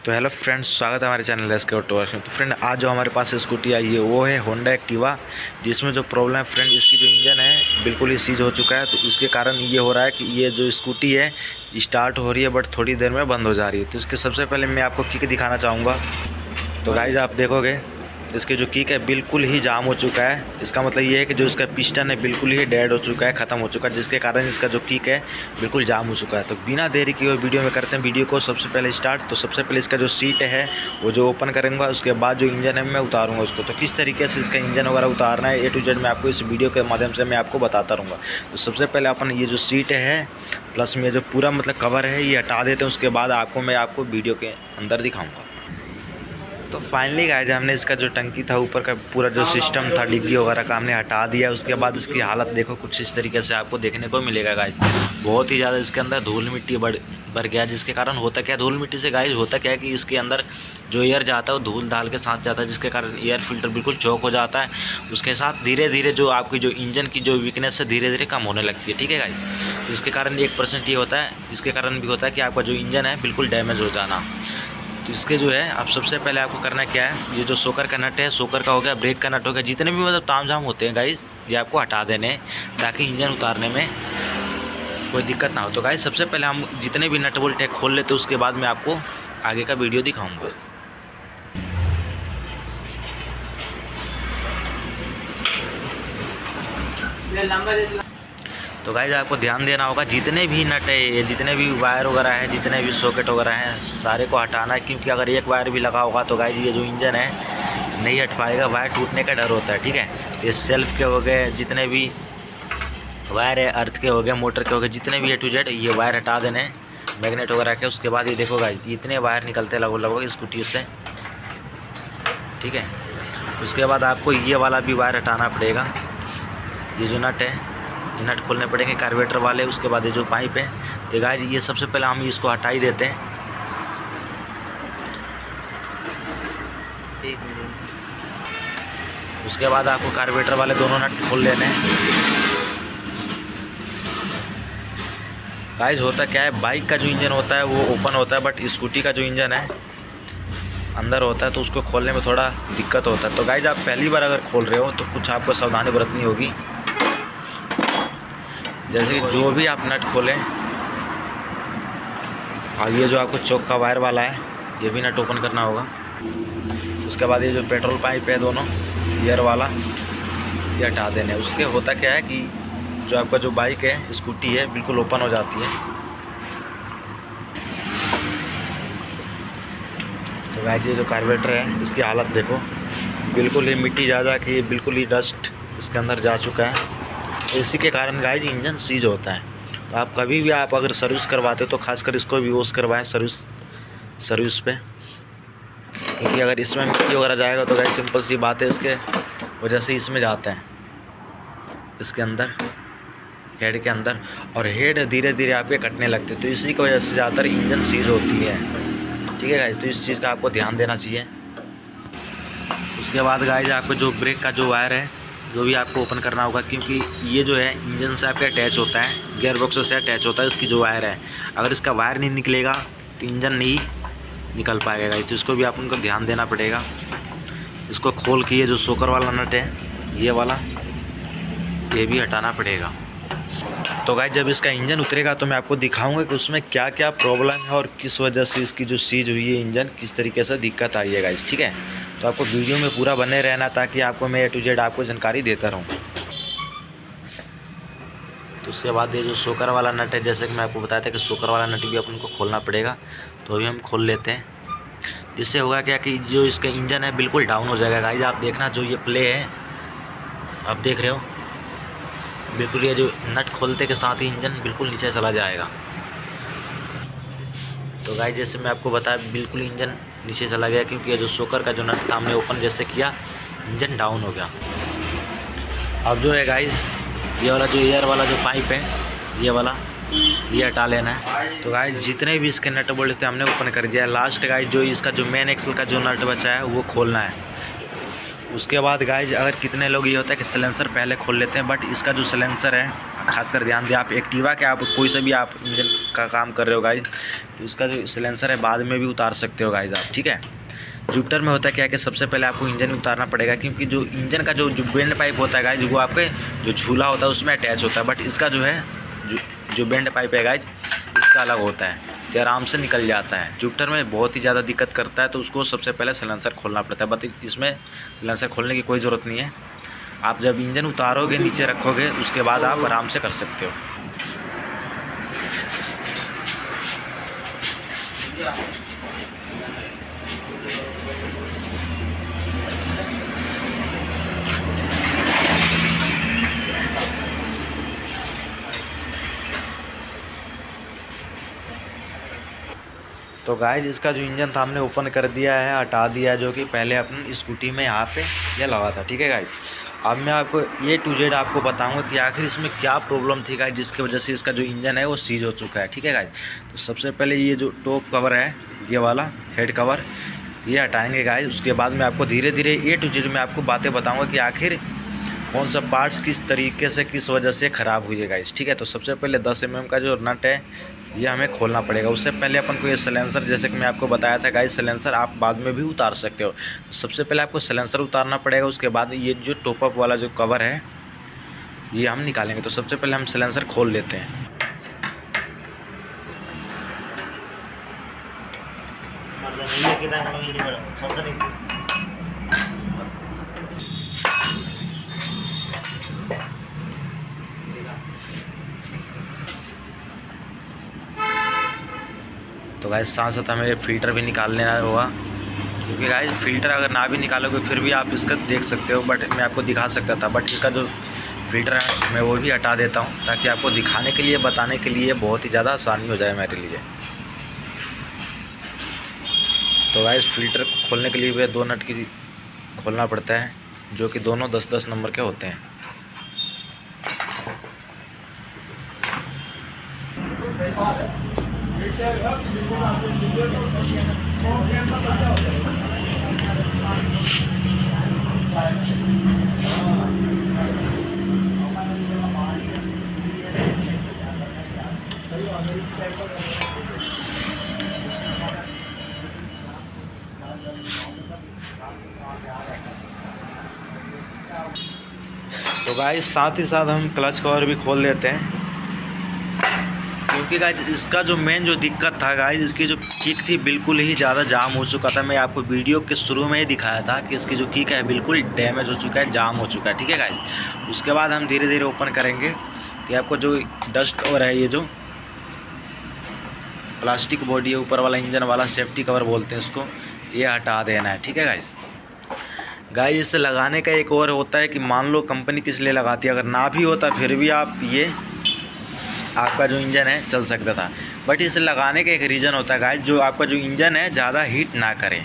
तो hello friends, स्वागत है हमारे चैनल एसके ऑटो। तो फ्रेंड, आज जो हमारे पास स्कूटी आई है वो है होंडा एक्टिवा, जिसमें जो प्रॉब्लम है फ्रेंड, इसकी जो इंजन है बिल्कुल ही सीज हो चुका है। तो इसके कारण ये हो रहा है कि ये जो स्कूटी है स्टार्ट हो रही है बट थोड़ी देर में बंद हो जा रही है। तो इसके सबसे पहले मैं आपको किक दिखाना चाहूँगा। तो गाइस आप देखोगे इसके जो किक है बिल्कुल ही जाम हो चुका है। इसका मतलब ये है कि जो इसका पिस्टन है बिल्कुल ही डेड हो चुका है, ख़त्म हो चुका है, जिसके कारण इसका जो किक है बिल्कुल जाम हो चुका है। तो बिना देरी किए हुए वीडियो में करते हैं वीडियो को सबसे पहले स्टार्ट। तो सबसे पहले इसका जो सीट है वो जो ओपन करेंगे, उसके बाद जो इंजन है मैं उतारूँगा उसको। तो किस तरीके से इसका इंजन वगैरह उतारना है A to Z मैं आपको इस वीडियो के माध्यम से मैं आपको बताता रहूँगा। तो सबसे पहले अपन ये जो सीट है प्लस में जो पूरा मतलब कवर है ये हटा देते हैं, उसके बाद मैं आपको वीडियो के अंदर दिखाऊँगा। तो फाइनली गाइस हमने इसका जो टंकी था ऊपर का पूरा जो सिस्टम था डिग्गी वगैरह का हमने हटा दिया। उसके बाद इसकी हालत देखो कुछ इस तरीके से आपको देखने को मिलेगा गाइस। बहुत ही ज़्यादा इसके अंदर धूल मिट्टी भर गया, जिसके कारण होता क्या धूल मिट्टी से गाइस होता क्या है कि इसके अंदर जो एयर जाता है वो धूल धाल के साथ जाता है, जिसके कारण एयर फिल्टर बिल्कुल चौक हो जाता है। उसके साथ धीरे धीरे जो आपकी जो इंजन की जो वीकनेस है धीरे धीरे कम होने लगती है, ठीक है गाइस। तो इसके कारण 1% ये होता है, इसके कारण भी होता है कि आपका जो इंजन है बिल्कुल डैमेज हो जाना। तो इसके जो है अब सबसे पहले आपको करना क्या है, ये जो सोकर का नट है, सोकर का हो गया, ब्रेक का नट हो गया, जितने भी मतलब तामझाम होते हैं गाइस ये आपको हटा देने ताकि इंजन उतारने में कोई दिक्कत ना हो। तो गाइस सबसे पहले हम जितने भी नट बोल्ट है खोल लेते हैं, उसके बाद मैं आपको आगे का वीडियो दिखाऊँगा। तो गाइस आपको ध्यान देना होगा, जितने भी नट है, जितने भी वायर वगैरह है, जितने भी सॉकेट वगैरह हैं, सारे को हटाना है। क्योंकि अगर एक वायर भी लगा होगा तो गाइस ये जो इंजन है नहीं हट पाएगा, वायर टूटने का डर होता है, ठीक है। ये सेल्फ के हो गए, जितने भी वायर है, अर्थ के हो गए, मोटर के हो गए, जितने भी A to Z ये वायर हटा देने मैग्नेट वगैरह के। उसके बाद ये देखो गाइस इतने वायर निकलते लगभग स्कूटी से, ठीक है। उसके बाद आपको ये वाला भी वायर हटाना पड़ेगा, ये जो नट है ये नट खोलने पड़ेंगे कार्बोरेटर वाले। उसके बाद ये जो पाइप है, तो गाइस ये सबसे पहले हम इसको हटा ही देते हैं। उसके बाद आपको कार्बोरेटर वाले दोनों नट खोल लेने हैं। गाइस होता क्या है, बाइक का जो इंजन होता है वो ओपन होता है, बट स्कूटी का जो इंजन है अंदर होता है, तो उसको खोलने में थोड़ा दिक्कत होता है। तो गाइस आप पहली बार अगर खोल रहे हो तो कुछ आपको सावधानी बरतनी होगी। जैसे कि जो भी आप नट खोलें, और ये जो आपको चौक का वायर वाला है ये भी नट ओपन करना होगा। उसके बाद ये जो पेट्रोल पाइप है दोनों एयर वाला ये हटा देने। उसके होता क्या है कि जो आपका जो बाइक है स्कूटी है बिल्कुल ओपन हो जाती है। तो गाइस ये जो कार्बोरेटर है इसकी हालत देखो, बिल्कुल ही मिट्टी ज़्यादा कि बिल्कुल ही डस्ट इसके अंदर जा चुका है। इसी के कारण गाइस इंजन सीज होता है। तो आप कभी भी आप अगर सर्विस करवाते हो तो खासकर इसको भी वॉश करवाएं सर्विस पे, क्योंकि अगर इसमें मिट्टी वगैरह जाएगा तो गाइस सिंपल सी बात है इसके वजह से इसमें जाता है, इसके अंदर हेड के अंदर, और हेड धीरे धीरे आपके कटने लगते हैं। तो इसी की वजह से ज़्यादातर इंजन सीज होती है, ठीक है गाइस। तो इस चीज़ का आपको ध्यान देना चाहिए। उसके बाद गाइस आपको जो ब्रेक का जो वायर है जो भी आपको ओपन करना होगा, क्योंकि ये जो है इंजन से आपका अटैच होता है, गियर बॉक्स से अटैच होता है इसकी जो वायर है। अगर इसका वायर नहीं निकलेगा तो इंजन नहीं निकल पाएगा, तो इसको भी आप उनको ध्यान देना पड़ेगा। इसको खोल के ये जो सोकर वाला नट है ये वाला ये भी हटाना पड़ेगा। तो गाइस जब इसका इंजन उतरेगा तो मैं आपको दिखाऊंगा कि उसमें क्या क्या प्रॉब्लम है और किस वजह से इसकी जो सीज हुई है इंजन किस तरीके से दिक्कत आई है गाइस, ठीक है। तो आपको वीडियो में पूरा बने रहना ताकि आपको मैं A to Z आपको जानकारी देता रहूँ। तो उसके बाद ये जो सोकर वाला नट है, जैसे कि मैं आपको बताया था कि सोकर वाला नट भी अपन को खोलना पड़ेगा, तो अभी हम खोल लेते हैं। जिससे होगा क्या कि जो इसका इंजन है बिल्कुल डाउन हो जाएगा गाइस। आप देखना जो ये प्ले है आप देख रहे हो, बिल्कुल ये जो नट खोलते के साथ ही इंजन बिल्कुल नीचे चला जाएगा। तो गाइस जैसे मैं आपको बताया बिल्कुल इंजन नीचे चला गया, क्योंकि ये जो सोकर का जो नट था हमने ओपन जैसे किया इंजन डाउन हो गया। अब जो है गाइस ये वाला जो एयर वाला जो पाइप है ये वाला ये हटा लेना है। तो गाइस जितने भी इसके नट बोल्ट थे हमने ओपन कर दिया। लास्ट गाइस जो इसका जो मेन एक्सल का जो नट बचा है वो खोलना है। उसके बाद गाइज अगर कितने लोग ये होता है कि सिलेंसर पहले खोल लेते हैं, बट इसका जो सिलेंसर है खासकर ध्यान दें, आप एक्टिवा के आप कोई सा भी आप इंजन का काम कर रहे हो गाइज, तो उसका जो सिलेंसर है बाद में भी उतार सकते हो गाइज आप, ठीक है। जुपिटर में होता है क्या कि सबसे पहले आपको इंजन उतारना पड़ेगा, क्योंकि जो इंजन का जो बेंड पाइप होता है गाइज, वो आपके जो झूला होता है उसमें अटैच होता है, बट इसका जो है जो बेंड पाइप है गाइज, इसका अलग होता है, तो आराम से निकल जाता है। जुपिटर में बहुत ही ज़्यादा दिक्कत करता है, तो उसको सबसे पहले सिलेंसर खोलना पड़ता है, बट इसमें सिलेंसर खोलने की कोई ज़रूरत नहीं है। आप जब इंजन उतारोगे, नीचे रखोगे, उसके बाद आप आराम से कर सकते हो। तो गाइज इसका जो इंजन था हमने ओपन कर दिया है, हटा दिया है, जो कि पहले अपनी स्कूटी में यहाँ पे ये लगा था, ठीक है गाइज। अब मैं आपको A to Z आपको बताऊंगा कि आखिर इसमें क्या प्रॉब्लम थी गाइज, जिसकी वजह से इसका जो इंजन है वो सीज हो चुका है, ठीक है गाइज। तो सबसे पहले ये जो टॉप कवर है, ये वाला हेड कवर, ये हटाएंगे गाइज। उसके बाद मैं आपको धीरे धीरे A to Z में आपको बातें बताऊँगा कि आखिर कौन सा पार्ट्स किस तरीके से किस वजह से ख़राब हुई है गाइज, ठीक है। तो सबसे पहले 10 mm का जो नट है ये हमें खोलना पड़ेगा। उससे पहले अपन को ये सिलेंसर, जैसे कि मैं आपको बताया था गाइज, सिलेंसर आप बाद में भी उतार सकते हो। तो सबसे पहले आपको सिलेंसर उतारना पड़ेगा, उसके बाद ये जो टॉपअप वाला जो कवर है ये हम निकालेंगे। तो सबसे पहले हम सिलेंसर खोल लेते हैं। तो गाइस साथ साथ हमें फ़िल्टर भी निकाल लेना होगा, क्योंकि गाइस फ़िल्टर अगर ना भी निकालोगे फिर भी आप इसका देख सकते हो, बट मैं आपको दिखा सकता था, बट इसका जो फ़िल्टर है मैं वो भी हटा देता हूँ, ताकि आपको दिखाने के लिए, बताने के लिए बहुत ही ज़्यादा आसानी हो जाए मेरे लिए। तो गाइस फ़िल्टर खोलने के लिए वे 2 नट की खोलना पड़ता है, जो कि दोनों 10-10 नंबर के होते हैं। तो गाइस साथ ही साथ हम क्लच कवर भी खोल लेते हैं, क्योंकि गाइस इसका जो मेन जो दिक्कत था गाइस, इसकी जो किक थी बिल्कुल ही ज़्यादा जाम हो चुका था। मैं आपको वीडियो के शुरू में ही दिखाया था कि इसकी जो किक है बिल्कुल डैमेज हो चुका है, जाम हो चुका है, ठीक है गाइस। उसके बाद हम धीरे धीरे ओपन करेंगे, तो आपको जो डस्ट कवर है, ये जो प्लास्टिक बॉडी है ऊपर वाला, इंजन वाला सेफ्टी कवर बोलते हैं इसको, ये हटा देना है, ठीक है गाइस। गाइस इसे लगाने का एक और होता है कि मान लो कंपनी किस लिए लगाती है, अगर ना भी होता फिर भी आप ये आपका जो इंजन है चल सकता था, बट इसे लगाने का एक रीज़न होता है गाइस, जो आपका जो इंजन है ज़्यादा हीट ना करे,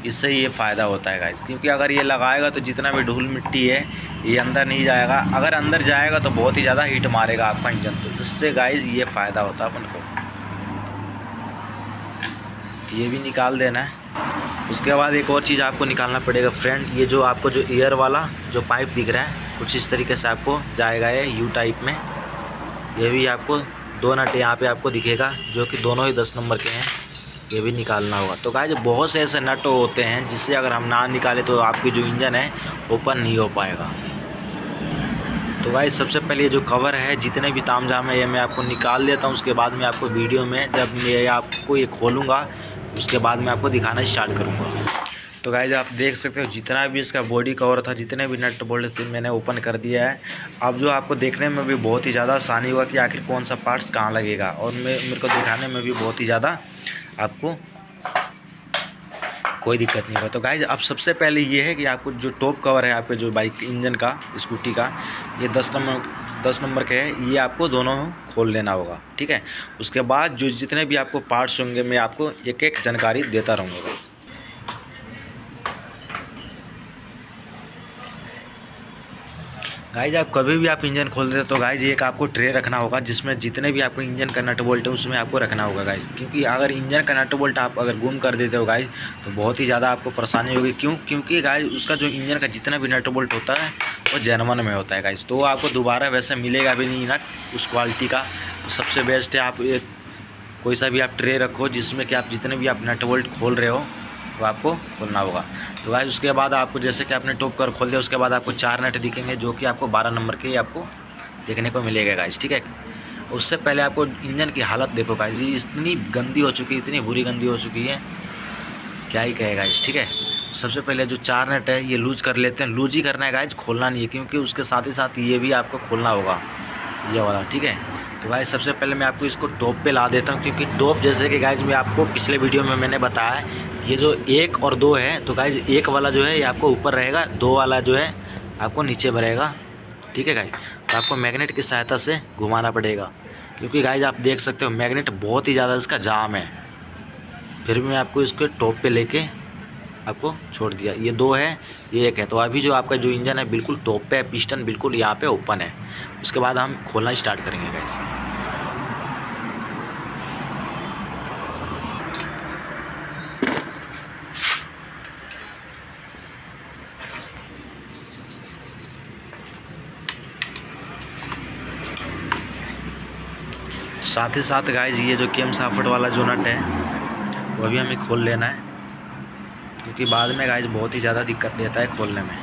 इससे ये फ़ायदा होता है गाइस। क्योंकि अगर ये लगाएगा तो जितना भी धूल मिट्टी है ये अंदर नहीं जाएगा, अगर अंदर जाएगा तो बहुत ही ज़्यादा हीट मारेगा आपका इंजन, तो इससे गाइस ये फ़ायदा होता है अपन को। ये भी निकाल देना है। उसके बाद एक और चीज़ आपको निकालना पड़ेगा फ्रेंड, ये जो आपको जो एयर वाला जो पाइप दिख रहा है, कुछ इस तरीके से आपको जाएगा ये यू टाइप में, ये भी आपको 2 नट यहाँ पे आपको दिखेगा, जो कि दोनों ही 10 नंबर के हैं, ये भी निकालना होगा। तो गाइस बहुत से ऐसे नट होते हैं जिससे अगर हम ना निकालें तो आपकी जो इंजन है ओपन नहीं हो पाएगा। तो गाइस सबसे पहले ये जो कवर है, जितने भी तामझाम है, ये मैं आपको निकाल देता हूँ। उसके बाद मैं आपको वीडियो में जब मैं आपको ये खोलूँगा, उसके बाद मैं आपको दिखाना स्टार्ट करूँगा। तो गाइस आप देख सकते हो जितना भी इसका बॉडी कवर था, जितने भी नट बोल्ट थे, मैंने ओपन कर दिया है। अब जो आपको देखने में भी बहुत ही ज़्यादा आसानी होगा कि आखिर कौन सा पार्ट्स कहाँ लगेगा, और मेरे को दिखाने में भी बहुत ही ज़्यादा आपको कोई दिक्कत नहीं होगा। तो गाइस अब सबसे पहले ये है कि आपको जो टॉप कवर है आपके जो बाइक इंजन का, स्कूटी का, ये 10 नंबर के है, ये आपको दोनों खोल लेना होगा, ठीक है। उसके बाद जो जितने भी आपको पार्ट्स होंगे मैं आपको एक एक जानकारी देता रहूँगा। गाइज आप कभी भी आप इंजन खोलते हो तो गाइज एक आपको ट्रे रखना होगा जिसमें जितने भी आपको इंजन का नट बोल्ट है उसमें आपको रखना होगा गाइज, क्योंकि अगर इंजन का नट बोल्ट आप अगर गुम कर देते हो गाइज तो बहुत ही ज़्यादा आपको परेशानी होगी। क्योंकि गाइज उसका जो इंजन का जितना भी नट बोल्ट होता है वो जेन्युइन में होता है गाइज, तो आपको दोबारा वैसे मिलेगा भी नहीं नट उस क्वालिटी का। तो सबसे बेस्ट है आप एक कोई सा भी आप ट्रे रखो जिसमें कि आप जितने भी आप नट बोल्ट खोल रहे हो वो आपको खोलना होगा। तो गाइस उसके बाद आपको जैसे कि आपने टॉप कर खोल दिया उसके बाद आपको 4 नट दिखेंगे जो कि आपको 12 नंबर के आपको देखने को मिलेगा गाइस, ठीक है। उससे पहले आपको इंजन की हालत देखो गाइस, ये इतनी गंदी हो चुकी है, इतनी बुरी गंदी हो चुकी है, क्या ही कहे गाइस, ठीक है। सबसे पहले जो 4 नट है ये लूज़ कर लेते हैं, लूज ही करना है गाइस, खोलना नहीं है, क्योंकि उसके साथ ही साथ ये भी आपको खोलना होगा ये वाला, ठीक है। तो गाइस सबसे पहले मैं आपको इसको टॉप पे ला देता हूँ, क्योंकि टॉप जैसे कि गाइस मैं आपको पिछले वीडियो में मैंने बताया ये जो 1 और 2 है, तो गाइस 1 वाला जो है ये आपको ऊपर रहेगा, 2 वाला जो है आपको नीचे रहेगा, ठीक है गाइस। तो आपको मैग्नेट की सहायता से घुमाना पड़ेगा, क्योंकि गाइस आप देख सकते हो मैग्नेट बहुत ही ज़्यादा इसका जाम है। फिर भी मैं आपको इसके टॉप पे लेके आपको छोड़ दिया, ये 2 है ये 1 है। तो अभी जो आपका जो इंजन है बिल्कुल टॉप पे है, पिस्टन बिल्कुल यहाँ पे ओपन है। उसके बाद हम खोलना स्टार्ट करेंगे गाइस। साथ ही साथ गाइस ये जो केम साफट वाला जो नट है वो भी हमें खोल लेना है, क्योंकि बाद में गाइस बहुत ही ज़्यादा दिक्कत देता है खोलने में।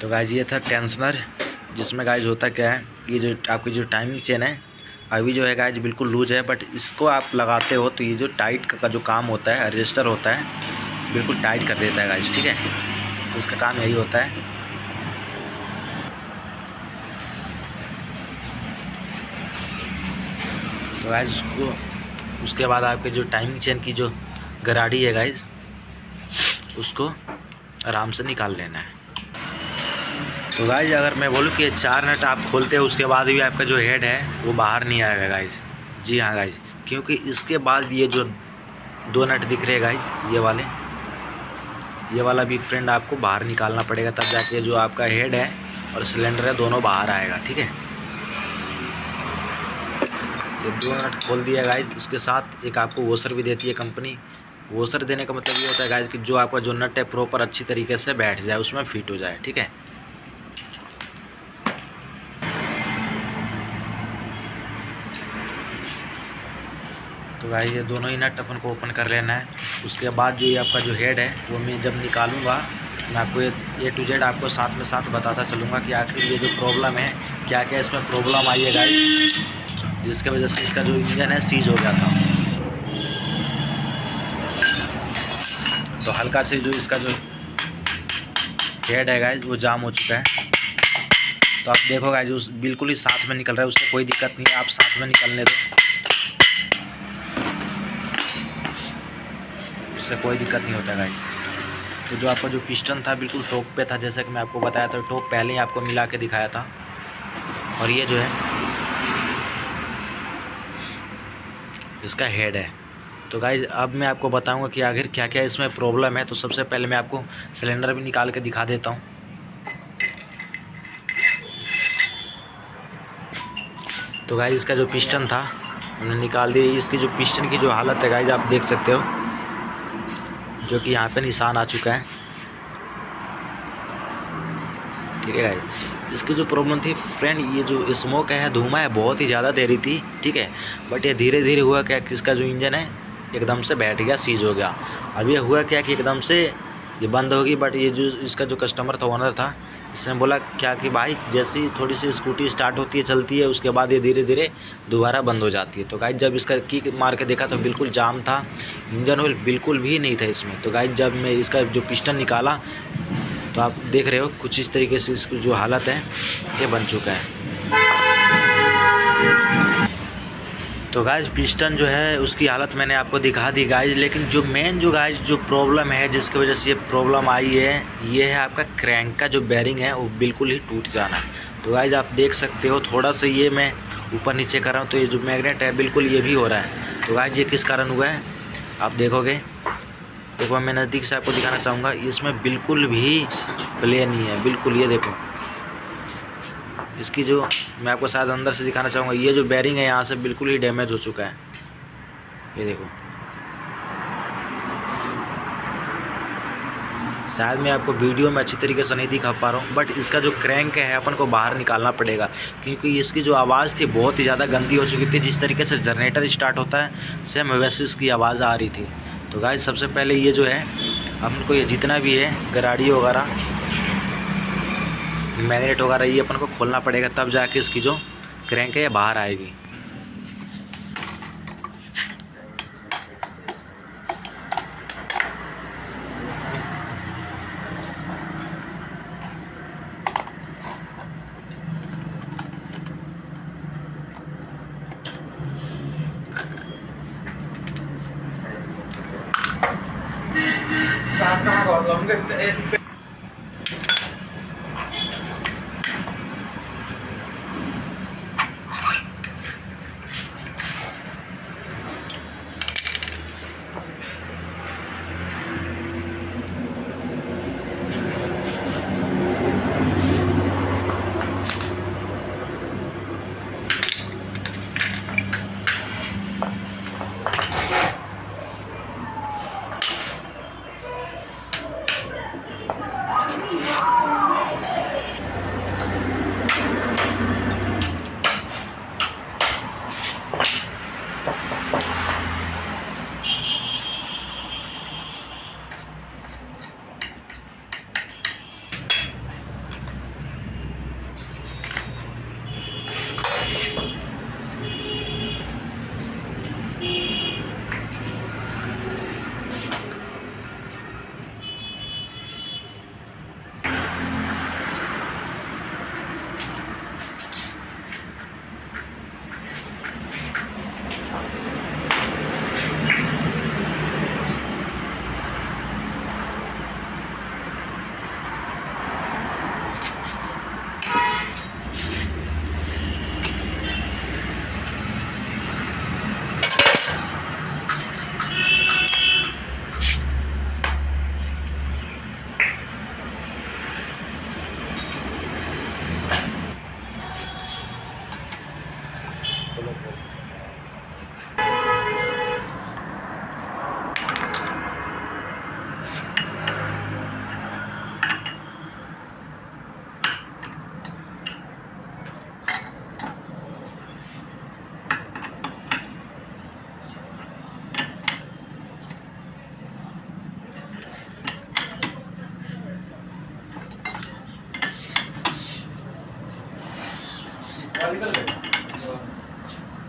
तो गाइस ये था टेंशनर, जिसमें गाइस होता क्या है, ये जो आपकी जो टाइमिंग चेन है अभी जो है गाइस बिल्कुल लूज है, बट इसको आप लगाते हो तो ये जो टाइट का जो काम होता है रजिस्टर होता है बिल्कुल टाइट कर देता है गाइस, ठीक है। तो इसका काम यही होता है। तो गाइस उसके बाद आपके जो टाइमिंग चेन की जो गराड़ी है गाइस उसको आराम से निकाल लेना है। तो गाइस अगर मैं बोलूँ कि 4 नट आप खोलते हो उसके बाद भी आपका जो हेड है वो बाहर नहीं आएगा गाइस, जी हाँ गाइस, क्योंकि इसके बाद ये जो 2 नट दिख रहे हैं गाइस ये वाला भी फ्रेंड आपको बाहर निकालना पड़ेगा, तब जाके जो आपका हेड है और सिलेंडर है दोनों बाहर आएगा, ठीक है। ये 2 नट खोल दिया गाइस। उसके साथ एक आपको वॉशर भी देती है कंपनी। वॉशर देने का मतलब ये होता है गाइस कि जो आपका जो नट है प्रॉपर अच्छी तरीके से बैठ जाए, उसमें फिट हो जाए, ठीक है। तो गाइस ये दोनों ही नट अपन को ओपन कर लेना है। उसके बाद जो ये आपका जो हेड है वो मैं जब निकालूंगा मैं आपको A to Z आपको साथ में साथ बताता चलूँगा कि आखिर ये जो प्रॉब्लम है क्या क्या इसमें प्रॉब्लम आई है गाइस, जिसके वजह से इसका जो इंजन है सीज हो गया था। तो हल्का से जो इसका जो हेड है गाइस वो जाम हो चुका है। तो आप देखो गाइस उस बिल्कुल ही साथ में निकल रहा है, उससे कोई दिक्कत नहीं है, आप साथ में निकलने दो, उससे कोई दिक्कत नहीं होता गाइस। तो जो आपका जो पिस्टन था बिल्कुल टॉप पे था, जैसा कि मैं आपको बताया था, टॉप पहले ही आपको मिला के दिखाया था। और ये जो है इसका हेड है। तो गाइस अब मैं आपको बताऊंगा कि आखिर क्या क्या इसमें प्रॉब्लम है। तो सबसे पहले मैं आपको सिलेंडर भी निकाल के दिखा देता हूँ। तो गाइस इसका जो पिस्टन था हमने निकाल दिया। इसकी जो पिस्टन की जो हालत है गाइस आप देख सकते हो, जो कि यहाँ पे निशान आ चुका है, ठीक है गाइस। इसकी जो प्रॉब्लम थी फ्रेंड, ये जो स्मोक है धुआं है बहुत ही ज़्यादा दे रही थी, ठीक है। बट ये धीरे धीरे हुआ क्या कि इसका जो इंजन है एकदम से बैठ गया, सीज हो गया। अब ये हुआ क्या कि एकदम से ये बंद होगी। बट ये जो इसका जो कस्टमर था, ओनर था, इसने बोला क्या कि भाई जैसी थोड़ी सी स्कूटी स्टार्ट होती है चलती है उसके बाद ये धीरे धीरे दोबारा बंद हो जाती है। तो गाइस जब इसका किक मार के देखा तो बिल्कुल जाम था, इंजन ऑयल बिल्कुल भी नहीं था इसमें। तो गाइस जब मैं इसका जो पिस्टन निकाला तो आप देख रहे हो कुछ इस तरीके से इसकी जो हालत है ये बन चुका है। तो गाइस पिस्टन जो है उसकी हालत मैंने आपको दिखा दी गाइस, लेकिन जो मेन जो गाइस जो प्रॉब्लम है जिसकी वजह से ये प्रॉब्लम आई है ये है आपका क्रैंक का जो बेरिंग है वो बिल्कुल ही टूट जाना। तो गाइस आप देख सकते हो थोड़ा सा ये मैं ऊपर नीचे कर रहा हूँ तो ये जो मैग्नेट है बिल्कुल ये भी हो रहा है। तो गाइस ये किस कारण हुआ है आप देखोगे। देखो मैं नज़दीक से आपको दिखाना चाहूँगा, इसमें बिल्कुल भी प्ले नहीं है, बिल्कुल। ये देखो इसकी जो मैं आपको शायद अंदर से दिखाना चाहूँगा, ये जो बेरिंग है यहाँ से बिल्कुल ही डैमेज हो चुका है। ये देखो, शायद मैं आपको वीडियो में अच्छी तरीके से नहीं दिखा पा रहा हूँ, बट इसका जो क्रैंक है अपन को बाहर निकालना पड़ेगा, क्योंकि इसकी जो आवाज़ थी बहुत ही ज़्यादा गंदी हो चुकी थी। जिस तरीके से जनरेटर स्टार्ट होता है सेम वैसे इसकी आवाज़ आ रही थी। तो गाइस सबसे पहले ये जो है अपन को, ये जितना भी है गराड़ी वगैरह मैग्नेट वगैरह, ये अपन को खोलना पड़ेगा, तब जाके इसकी जो क्रैंक है बाहर आएगी।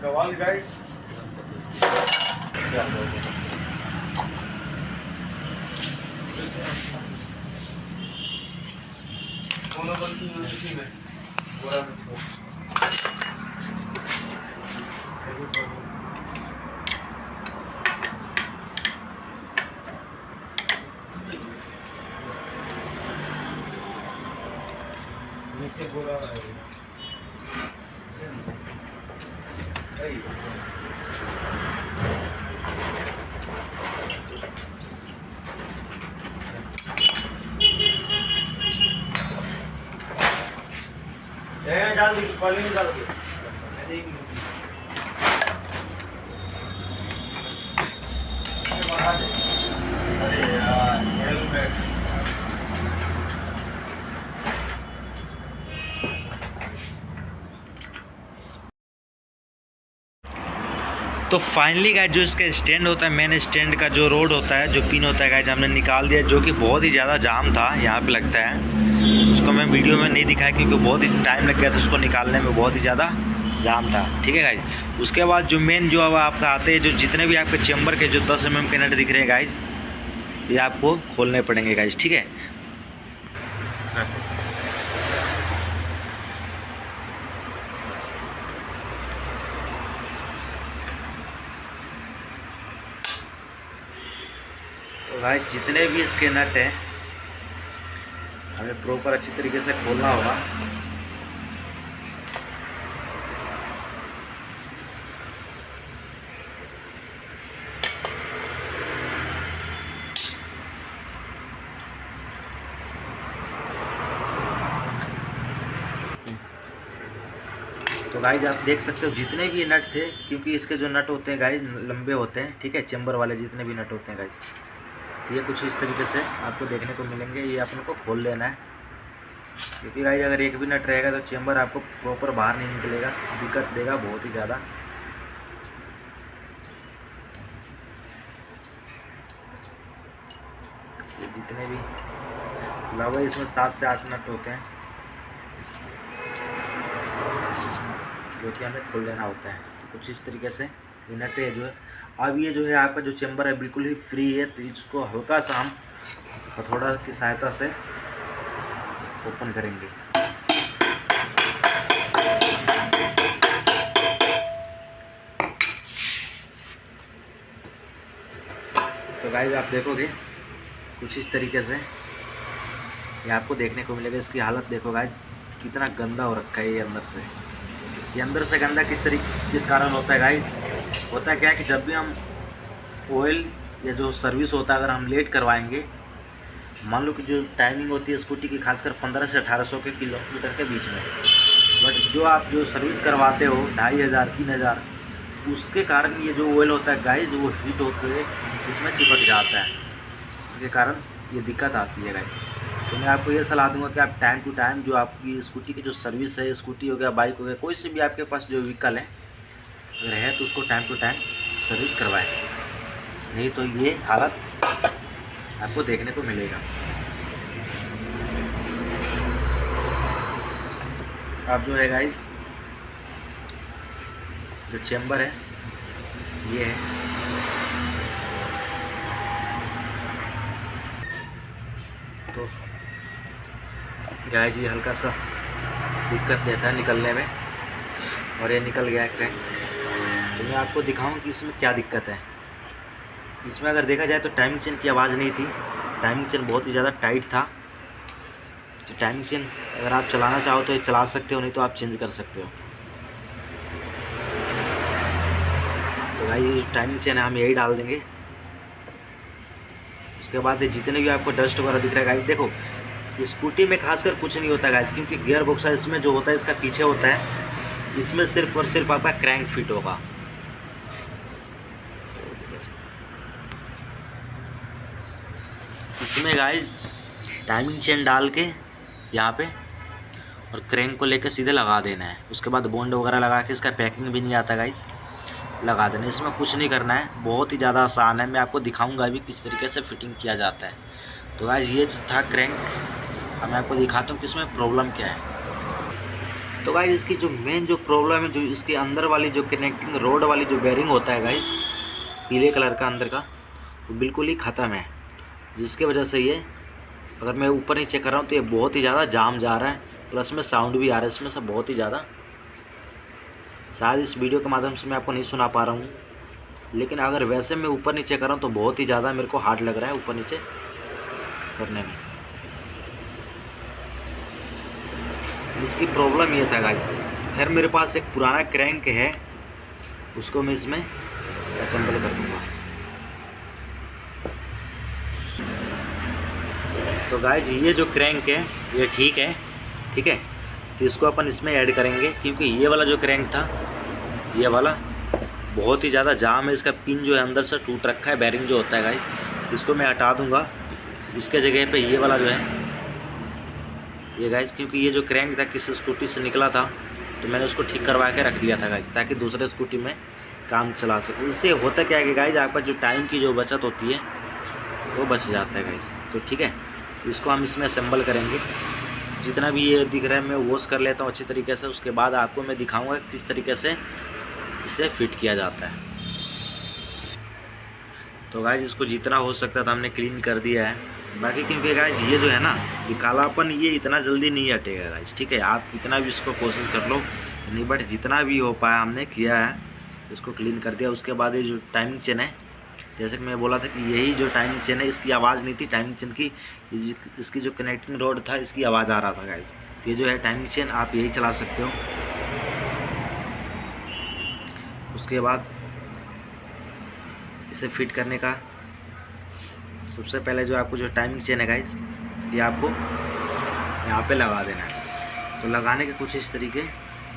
गवाल गाइड यूनिवर्सिटी में नीचे बोला डाल दी कॉलिंग निकाल के अरे यार हेलमेट तो फाइनली गाइस जो इसका स्टैंड होता है, मेन स्टैंड का जो रोड होता है, जो पिन होता है गाइस, हमने निकाल दिया, जो कि बहुत ही ज़्यादा जाम था यहाँ पे लगता है। उसको मैं वीडियो में नहीं दिखाया क्योंकि बहुत ही टाइम लग गया था उसको निकालने में, बहुत ही ज़्यादा जाम था। ठीक है गाइस, उसके बाद जो मेन जो अब आपका आते हैं, जो जितने भी आपके चैम्बर के जो 10 mm के नट दिख रहे हैं गाइस, ये आपको खोलने पड़ेंगे गाइस। ठीक है, तो भाई जितने भी इसके नट हैं हमें प्रॉपर अच्छी तरीके से खोलना होगा। तो गाइज आप देख सकते हो जितने भी नट थे, क्योंकि इसके जो नट होते हैं गाइज लंबे होते हैं, ठीक है, चेम्बर वाले जितने भी नट होते हैं गाइज, ये कुछ इस तरीके से आपको देखने को मिलेंगे। ये अपन को खोल लेना है, क्योंकि गाइज अगर एक भी नट रहेगा तो चेम्बर आपको प्रॉपर बाहर नहीं निकलेगा, दिक्कत देगा बहुत ही ज़्यादा। जितने भी लगभग इसमें 7 से 8 नट होते हैं, जो कि हमें खोल देना होता है। तो कुछ इस तरीके से ये नट है जो है। अब ये जो है आपका जो चेम्बर है बिल्कुल ही फ्री है, तो इसको हल्का सा हम हथौड़ा की सहायता से ओपन करेंगे। तो गाइस आप देखोगे कुछ इस तरीके से ये आपको देखने को मिलेगा। इसकी हालत देखो गाइस कितना गंदा हो रखा है ये अंदर से। ये अंदर से गंदा किस कारण होता है गाइस, होता है क्या है कि जब भी हम ऑयल या जो सर्विस होता है अगर हम लेट करवाएंगे, मान लो कि जो टाइमिंग होती है स्कूटी की खासकर 1500 से 1800 के किलोमीटर के बीच में, बट जो आप जो सर्विस करवाते हो 2500 3000, उसके कारण ये जो ऑयल होता है गाइस वो हीट होकर इसमें चिपक जाता है, इसके कारण ये दिक्कत आती है गाइस। तो मैं आपको ये सलाह दूंगा कि आप टाइम टू टाइम जो आपकी स्कूटी की जो सर्विस है, स्कूटी हो गया, बाइक हो गया, कोई से भी आपके पास जो व्हीकल है अगर है तो उसको टाइम टू टाइम सर्विस करवाएं, नहीं तो ये हालत आपको देखने को मिलेगा। अब जो है गाइस जो चेम्बर है ये है, तो गाइस ये हल्का सा दिक्कत देता है निकलने में, और ये निकल गया है क्रैंक। तो मैं आपको दिखाऊं कि इसमें क्या दिक्कत है। इसमें अगर देखा जाए तो टाइमिंग चेन की आवाज़ नहीं थी, टाइमिंग चेन बहुत ही ज़्यादा टाइट था। तो टाइमिंग चेन अगर आप चलाना चाहो तो ये चला सकते हो, नहीं तो आप चेंज कर सकते हो। तो भाई ये टाइमिंग चेन है हम यही डाल देंगे। उसके बाद जितने भी आपको डस्ट वगैरह दिख रहा है गाइस, देखो स्कूटी में खासकर कुछ नहीं होता गाइस, क्योंकि गियर बॉक्स इसमें जो होता है इसका पीछे होता है, इसमें सिर्फ और सिर्फ आपका क्रैंक फिट होगा। इसमें गाइस टाइमिंग चेन डाल के यहाँ पे और क्रैंक को लेकर सीधे लगा देना है। उसके बाद बॉन्ड वगैरह लगा के, इसका पैकिंग भी नहीं आता गाइस, लगा देना। इसमें कुछ नहीं करना है, बहुत ही ज़्यादा आसान है। मैं आपको दिखाऊंगा अभी किस तरीके से फिटिंग किया जाता है। तो गाइस ये जो था क्रैंक, अब मैं आपको दिखाता हूँ कि इसमें प्रॉब्लम क्या है। तो गाइस इसकी जो मेन जो प्रॉब्लम है, जो इसके अंदर वाली जो कनेक्टिंग रोड वाली जो बेरिंग होता है गाइस, पीले कलर का अंदर का, वो बिल्कुल ही ख़त्म है, जिसके वजह से ये अगर मैं ऊपर नीचे कर रहा हूँ तो ये बहुत ही ज़्यादा जाम जा रहा है, प्लस में साउंड भी आ रहा है इसमें से बहुत ही ज़्यादा। शायद इस वीडियो के माध्यम से मैं आपको नहीं सुना पा रहा हूँ, लेकिन अगर वैसे मैं ऊपर नीचे कर रहा हूँ तो बहुत ही ज़्यादा मेरे को हार्ड लग रहा है ऊपर नीचे करने में। इसकी प्रॉब्लम ये था गाइस। खैर मेरे पास एक पुराना क्रैंक है, उसको मैं इसमें असेंबल कर दूँगा। तो गाइस ये जो क्रैंक है ये ठीक है, ठीक है, तो इसको अपन इसमें ऐड करेंगे, क्योंकि ये वाला जो क्रैंक था ये वाला बहुत ही ज़्यादा जाम है, इसका पिन जो है अंदर से टूट रखा है, बेरिंग जो होता है गाइस, इसको मैं हटा दूंगा। इसके जगह पे ये वाला जो है ये गाइस, क्योंकि ये जो क्रैंक था किसी स्कूटी से निकला था, तो मैंने उसको ठीक करवा के रख दिया था गाइस, ताकि दूसरे स्कूटी में काम चला सकूँ। इससे होता क्या है कि गाइस आपका जो टाइम की जो बचत होती है वो बच जाता है गाइस। तो ठीक है, तो इसको हम इसमें असेंबल करेंगे। जितना भी ये दिख रहा है मैं वॉश कर लेता हूँ अच्छी तरीके से, उसके बाद आपको मैं दिखाऊंगा किस तरीके से इसे फिट किया जाता है। तो गाइस इसको जितना हो सकता था हमने क्लीन कर दिया है, बाकी क्योंकि गाइस ये जो है ना, ये कालापन ये इतना जल्दी नहीं हटेगा गाइस, ठीक है। आप कितना भी इसको कोशिश कर लो नहीं, बट जितना भी हो पाया हमने किया है, इसको क्लीन कर दिया। उसके बाद ये जो टाइमिंग चेन है, जैसे कि मैं बोला था कि यही जो टाइमिंग चेन है, इसकी आवाज़ नहीं थी टाइमिंग चेन की, इसकी जो कनेक्टिंग रोड था इसकी आवाज़ आ रहा था गाइस। तो ये जो है टाइमिंग चेन आप यही चला सकते हो। उसके बाद इसे फिट करने का सबसे पहले जो आपको जो टाइमिंग चेन है गाइस, ये आपको यहाँ पे लगा देना है। तो लगाने के कुछ इस तरीके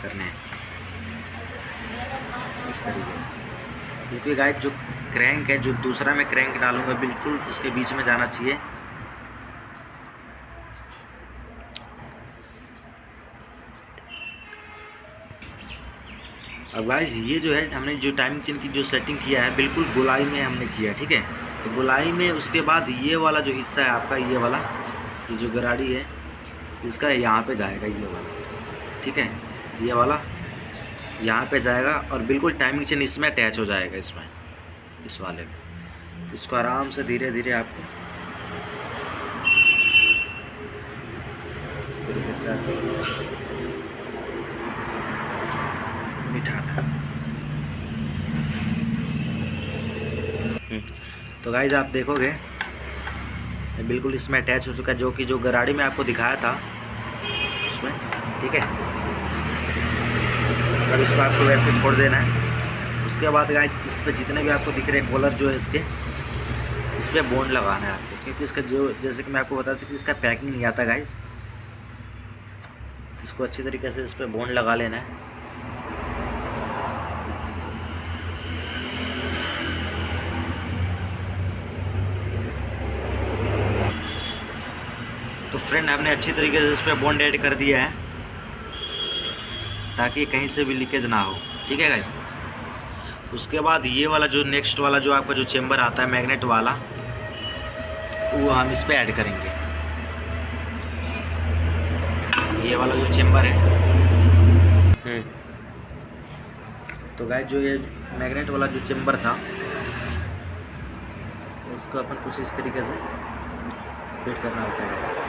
करने हैं। इस तरीके से। क्योंकि गाइस जो क्रैंक है, जो दूसरा मैं क्रैंक डालूंगा, बिल्कुल इसके बीच में जाना चाहिए। अब गाइस ये जो है हमने जो टाइमिंग चेन की जो सेटिंग किया है, बिल्कुल गोलाई में हमने किया, ठीक है। तो गोलाई में उसके बाद ये वाला जो हिस्सा है आपका, ये वाला, ये जो गराड़ी है, इसका यहाँ पे जाएगा ये वाला, ठीक है। ये वाला यहाँ पे जाएगा और बिल्कुल टाइमिंग चेन इसमें अटैच हो जाएगा, इसमें, इस वाले में। तो इसको आराम से धीरे धीरे आपको इस तरीके से आपको बिठाना। तो गाइज आप देखोगे बिल्कुल इसमें अटैच हो चुका है, जो कि जो गराड़ी में आपको दिखाया था उसमें, ठीक है। अब इसको आपको वैसे छोड़ देना है। उसके बाद गाइज इस पे जितने भी आपको दिख रहे हैं कॉलर जो है इसके, इस पर बॉन्ड लगाना है आपको, क्योंकि इसका जो, जैसे कि मैं आपको बताता था कि इसका पैकिंग नहीं आता गाइज। इसको अच्छी तरीके से इस पर बॉन्ड लगा लेना है। तो फ्रेंड हमने अच्छी तरीके से इस पर बॉन्ड ऐड कर दिया है, ताकि कहीं से भी लीकेज ना हो, ठीक है गाइस। उसके बाद ये वाला जो नेक्स्ट वाला जो आपका जो चेम्बर आता है मैग्नेट वाला, वो हम इस पर ऐड करेंगे। ये वाला जो चेम्बर है, तो गाइस जो ये मैग्नेट वाला जो चेम्बर था, इसको अपन कुछ इस तरीके से फिट करना होता है।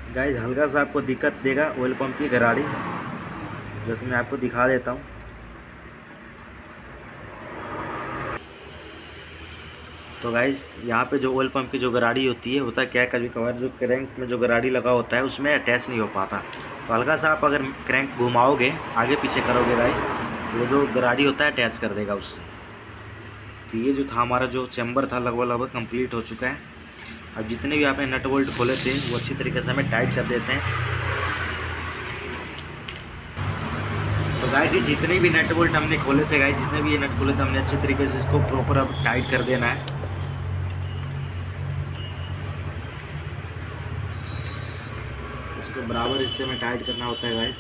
गाइस हल्का सा आपको दिक्कत देगा ऑयल पंप की गराड़ी, जो कि मैं आपको दिखा देता हूँ। तो गाइस यहाँ पे जो ऑयल पंप की जो गराड़ी होती है, होता है क्या, कभी कभार जो क्रैंक में जो गराड़ी लगा होता है उसमें अटैच नहीं हो पाता। तो हल्का सा आप अगर क्रैंक घुमाओगे, आगे पीछे करोगे गाइस, तो जो गराड़ी होता है अटैच कर देगा उससे। तो ये जो था हमारा जो चैम्बर था, लगभग कंप्लीट हो चुका है। अब जितने भी आपने नट बोल्ट खोले थे वो अच्छी तरीके से हमें टाइट कर देते हैं। तो गाइस जी जितने भी नट बोल्ट हमने खोले थे गाइस, जितने भी ये नट खोले थे हमने अच्छे तरीके से इसको प्रॉपर अब टाइट कर देना है। इसको बराबर हिस्से में टाइट करना होता है गाइस।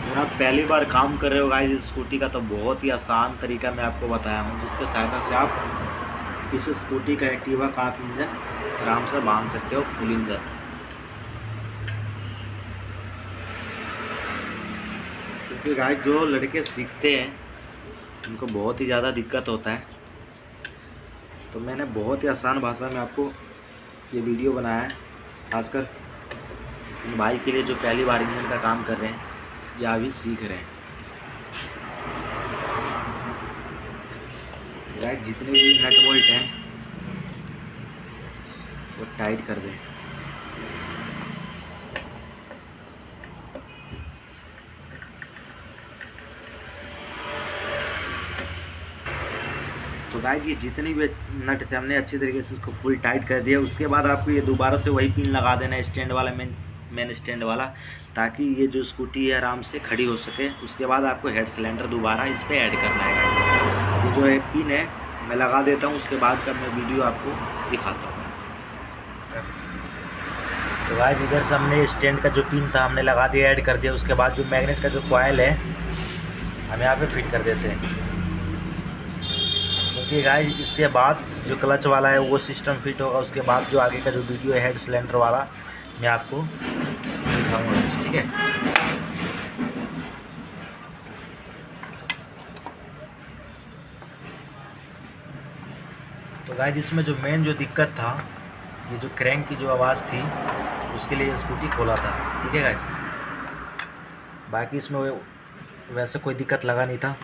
अगर आप पहली बार काम कर रहे हो गाइस इस स्कूटी का, तो बहुत ही आसान तरीका मैं आपको बताया हूँ, जिसके सहायता से आप इस स्कूटी का एक्टिवा का इंजन आराम से बांध सकते हो, फुल इंजन। क्योंकि गाइस जो लड़के सीखते हैं उनको बहुत ही ज़्यादा दिक्कत होता है, तो मैंने बहुत ही आसान भाषा में आपको ये वीडियो बनाया है, खासकर इन भाई के लिए जो पहली बार इंजन का काम कर रहे हैं या अभी सीख रहे हैं। गाइस जितने भी नट बोल्ट हैं वो टाइट कर दें। तो गाइस ये जितने भी नट थे हमने अच्छी तरीके से इसको फुल टाइट कर दिया। उसके बाद आपको ये दोबारा से वही पिन लगा देना है, स्टैंड वाला, मेन स्टैंड वाला, ताकि ये जो स्कूटी है आराम से खड़ी हो सके। उसके बाद आपको हेड सिलेंडर दोबारा इस पर ऐड करना है। ये जो है पिन है मैं लगा देता हूँ, उसके बाद का मैं वीडियो आपको दिखाता हूँ। तो गाइस इधर से हमने स्टैंड का जो पिन था हमने लगा दिया, ऐड कर दिया। उसके बाद जो मैग्नेट का जो कॉइल है हम यहाँ पे फिट कर देते हैं, क्योंकि गाइस इसके बाद जो क्लच वाला है वो सिस्टम फिट होगा। उसके बाद जो आगे का जो वीडियो है हेड सिलेंडर वाला मैं आपको दिखाऊंगा, ठीक है। तो गाइस इसमें जो मेन जो दिक्कत था, ये जो क्रैंक की जो आवाज़ थी, उसके लिए स्कूटी खोला था, ठीक है गाइस। बाकी इसमें वैसे कोई दिक्कत लगा नहीं था।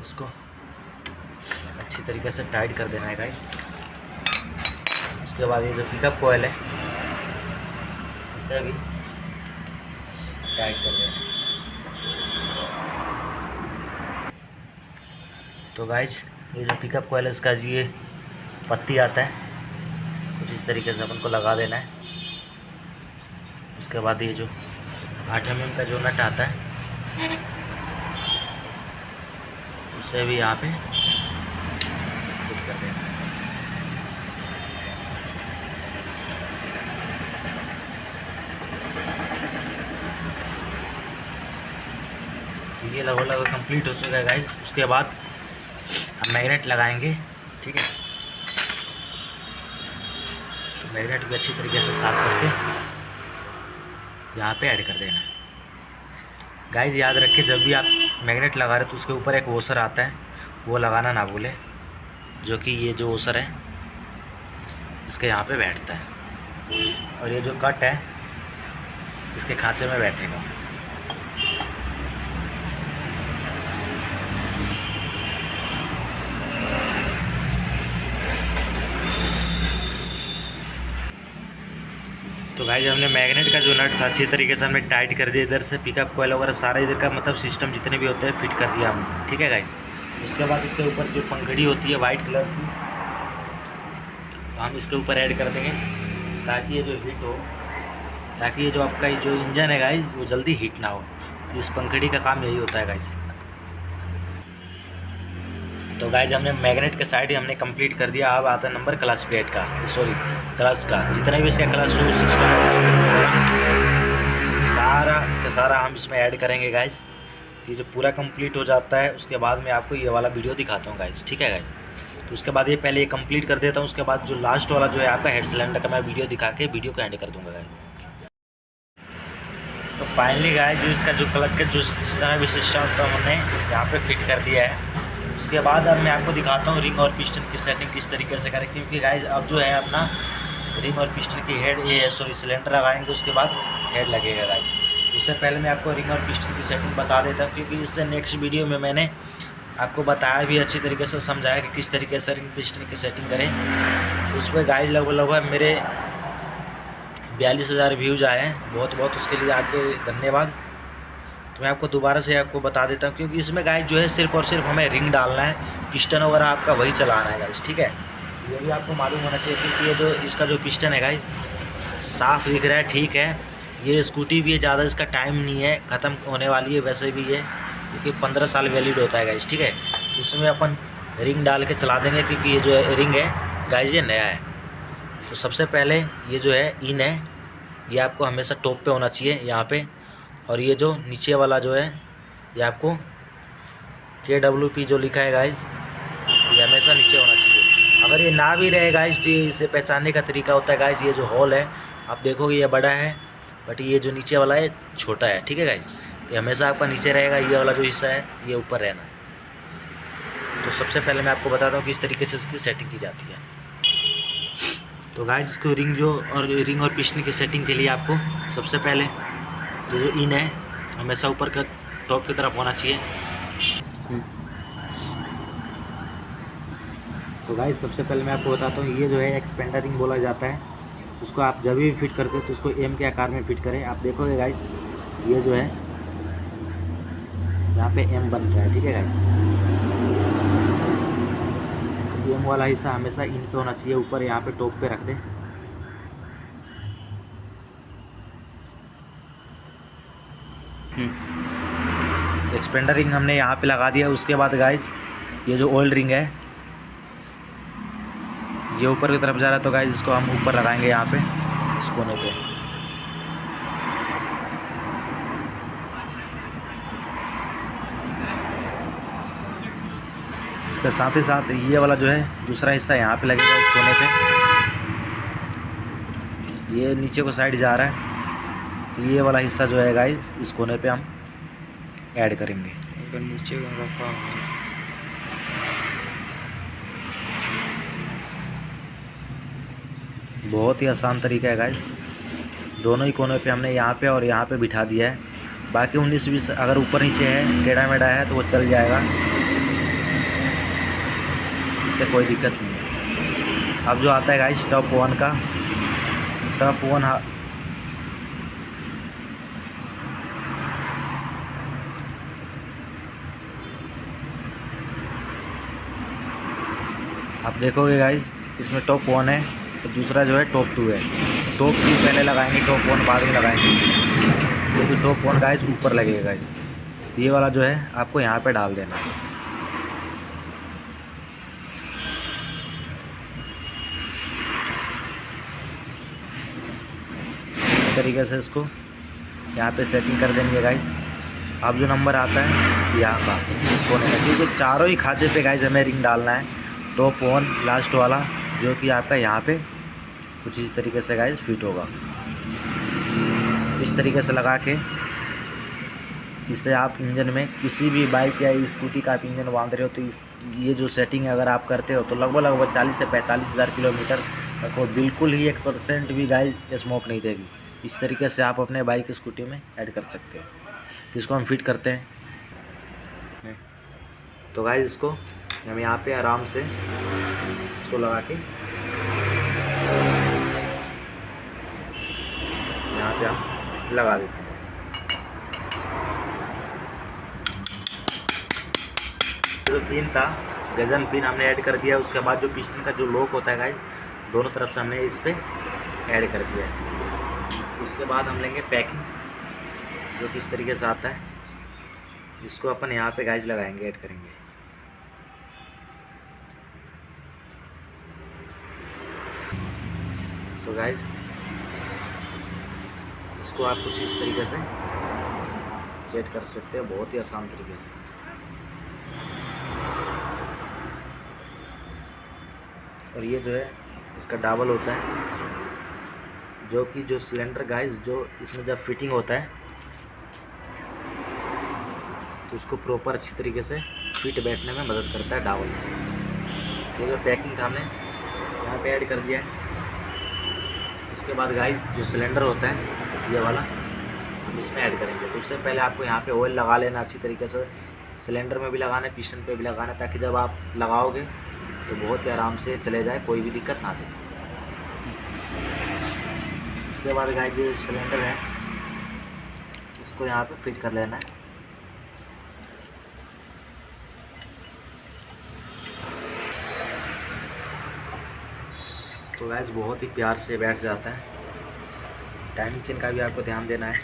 इसको अच्छी तरीके से टाइट कर देना है गाइस। उसके बाद ये जो पिकअप कॉयल है इसे भी टाइट कर देना। तो गाइज ये जो पिकअप कॉयल है इसका ये पत्ती आता है, कुछ इस तरीके से अपन को लगा देना है। उसके बाद ये जो 8 mm का जो नट आता है उसे भी यहाँ पे फिट कर देना है। ये लगभग कंप्लीट हो चुका है गाइज। उसके बाद हम मैग्नेट लगाएंगे, ठीक है। तो मैग्नेट भी अच्छी तरीके से साफ करके यहाँ पे ऐड कर देना। गाइज याद रखें, जब भी आप मैग्नेट लगा रहे तो उसके ऊपर एक वोसर आता है, वो लगाना ना भूलें, जो कि ये जो वोसर है इसके यहाँ पे बैठता है और ये जो कट है इसके खांचे में बैठेगा। तो गाइस हमने मैग्नेट का जो नट था अच्छी तरीके से हमने टाइट कर दिया, इधर से पिकअप कॉयल वगैरह सारा इधर का मतलब सिस्टम जितने भी होते हैं फिट कर दिया हमने, ठीक है गाइस। उसके बाद इसके ऊपर जो पंखड़ी होती है वाइट कलर की, तो हम इसके ऊपर ऐड कर देंगे ताकि ये जो हीट हो, ताकि ये जो आपका ये जो इंजन है गाइस वो जल्दी हीट ना हो। तो इस पंखड़ी का काम यही होता है गाइस। तो गाइज हमने मैग्नेट के साइड ही हमने कंप्लीट कर दिया। अब आता है नंबर क्लच प्लेट का, सॉरी क्लच का, जितना भी इसका क्लच शूज सिस्टम होता है सारा का सारा हम इसमें ऐड करेंगे गाइज। ये जो पूरा कंप्लीट हो जाता है उसके बाद मैं आपको ये वाला वीडियो दिखाता हूँ गाइज, ठीक है गाइज। तो उसके बाद ये पहले ये कंप्लीट कर देता हूँ, उसके बाद जो लास्ट वाला जो है आपका हेड सिलेंडर का मैं वीडियो दिखा के वीडियो को एंड कर दूँगा गाइज। तो फाइनली गाइज जो इसका जो क्लच का जो जितना भी सिस्टम था हमने यहाँ पर फिट कर दिया है। उसके बाद अब मैं आपको दिखाता हूँ रिंग और पिस्टन की सेटिंग किस तरीके से करें, क्योंकि गाइज अब जो है अपना रिंग और पिस्टन की हेड ये सॉरी सिलेंडर लगाएंगे, उसके बाद हेड लगेगा गाइज। उससे पहले मैं आपको रिंग और पिस्टन की सेटिंग बता देता हूँ, क्योंकि इससे नेक्स्ट वीडियो में मैंने आपको बताया भी अच्छी तरीके से, समझाया कि किस तरीके से रिंग पिस्टन की सेटिंग करें। उस पर गाइज लगभग मेरे 42,000 व्यूज़ आए हैं, बहुत बहुत उसके लिए आपको धन्यवाद। तो मैं आपको दोबारा से आपको बता देता हूँ, क्योंकि इसमें गाइज जो है सिर्फ और सिर्फ हमें रिंग डालना है, पिस्टन वगैरह आपका वही चलाना है गाइज, ठीक है। ये भी आपको मालूम होना चाहिए, क्योंकि ये जो इसका जो पिस्टन है गाइज साफ़ दिख रहा है, ठीक है। ये स्कूटी भी है, ज़्यादा इसका टाइम नहीं है, ख़त्म होने वाली है वैसे भी ये, क्योंकि 15 साल वैलिड होता है गाइज, ठीक है। इसमें अपन रिंग डाल के चला देंगे, क्योंकि ये जो है रिंग है गाइज ये नया है। तो सबसे पहले ये जो है इन है, ये आपको हमेशा टॉप पे होना चाहिए यहाँ पे, और ये जो नीचे वाला जो है ये आपको KWP जो लिखा है गाइज ये हमेशा नीचे होना चाहिए। अगर ये ना भी रहे गाइज तो ये इसे पहचानने का तरीका होता है गाइज। ये जो हॉल है आप देखोगे ये बड़ा है, बट ये जो नीचे वाला है छोटा है, ठीक है गाइज। तो हमेशा आपका नीचे रहेगा, ये वाला जो हिस्सा है ये ऊपर रहना है। तो सबसे पहले मैं आपको बताता हूँ किस तरीके से इसकी सेटिंग की जाती है। तो गाइज इसको रिंग और पिस्टन की सेटिंग के लिए आपको सबसे पहले ये जो इन है हमेशा ऊपर का टॉप की तरफ होना चाहिए। तो गाइस सबसे पहले मैं आपको बताता हूँ, ये जो है एक्सपेंडर रिंग बोला जाता है। उसको आप जब भी फिट करते हो तो उसको एम के आकार में फिट करें। आप देखोगे गाइस ये जो है यहाँ पे एम बन रहा है, ठीक है गाइस। तो एम वाला हिस्सा हमेशा इन पे होना चाहिए, ऊपर यहाँ पे टॉप पे रख दें। एक्सपेंडर रिंग हमने यहाँ पे लगा दिया। उसके बाद गाइज ये जो ओल्ड रिंग है ये ऊपर की तरफ जा रहा है, तो गाइज इसको हम ऊपर लगाएंगे यहाँ पे इस कोने पे। इसके साथ ही साथ ये वाला जो है दूसरा हिस्सा यहाँ पे लगेगा इस कोने पे। ये नीचे को साइड जा रहा है, तो ये वाला हिस्सा जो है गाइज इस कोने पे हम ऐड करेंगे। अगर नीचे रखा बहुत ही आसान तरीका है गाइज। दोनों ही कोनों पे हमने यहाँ पे और यहाँ पे बिठा दिया है। बाकी 19-20 अगर ऊपर नीचे है, टेढ़ा मेढ़ा है तो वो चल जाएगा, इससे कोई दिक्कत नहीं है। अब जो आता है गाइस टॉप 1 का, टॉप 1 आप देखोगे गाइस इसमें टॉप 1 है, तो दूसरा जो है टॉप 2 है। टॉप 2 पहले लगाएंगे, टॉप 1 बाद में लगाएंगे, क्योंकि टॉप 1 गाइस ऊपर लगेगा गाइस। तो ये वाला जो है आपको यहाँ पे डाल देना है। इस तरीके से इसको यहाँ पे सेटिंग कर देंगे गाइस। अब जो नंबर आता है यहाँ का इस कोने का, क्योंकि चारों ही खांचे पे गाइस हमें रिंग डालना है। टॉप 1 लास्ट वाला जो कि आपका यहाँ पे कुछ इस तरीके से गाइस फिट होगा। इस तरीके से लगा के इससे आप इंजन में किसी भी बाइक या स्कूटी का आप इंजन बांध रहे हो, तो ये जो सेटिंग अगर आप करते हो तो लगभग 40 से 45 हज़ार किलोमीटर तक वो बिल्कुल ही 1% भी गाइस स्मोक नहीं देगी। इस तरीके से आप अपने बाइक स्कूटी में ऐड कर सकते हो। तो इसको हम फिट करते हैं। तो गाइस इसको हम यहाँ पे आराम से इसको लगा के यहाँ पे हम लगा देते हैं। जो पिन था गजन पिन हमने ऐड कर दिया। उसके बाद जो पिस्टन का जो लॉक होता है गाइस दोनों तरफ से हमने इस पे ऐड कर दिया है। उसके बाद हम लेंगे पैकिंग जो कि इस तरीके से आता है, इसको अपन यहाँ पे गाइस लगाएंगे, ऐड करेंगे। तो गाइस इसको आप कुछ इस तरीके से सेट कर सकते हैं, बहुत ही आसान तरीके से। और ये जो है इसका डाबल होता है, जो कि जो सिलेंडर गाइस जो इसमें जब फिटिंग होता है तो उसको प्रॉपर अच्छी तरीके से फिट बैठने में मदद करता है डाबल। ये जो पैकिंग था हमने यहाँ पे ऐड कर दिया है। उसके बाद गाइस जो सिलेंडर होता है ये वाला हम इसमें ऐड करेंगे। तो उससे पहले आपको यहाँ पे ऑयल लगा लेना अच्छी तरीके से। सिलेंडर में भी लगाना है, पिस्टन पे भी लगाना है, ताकि जब आप लगाओगे तो बहुत ही आराम से चले जाए, कोई भी दिक्कत ना दे। उसके बाद गाइस जो सिलेंडर है इसको यहाँ पे फिट कर लेना है। तो गाइस बहुत ही प्यार से बैठ जाता है। टाइमिंग चेन का भी आपको ध्यान देना है,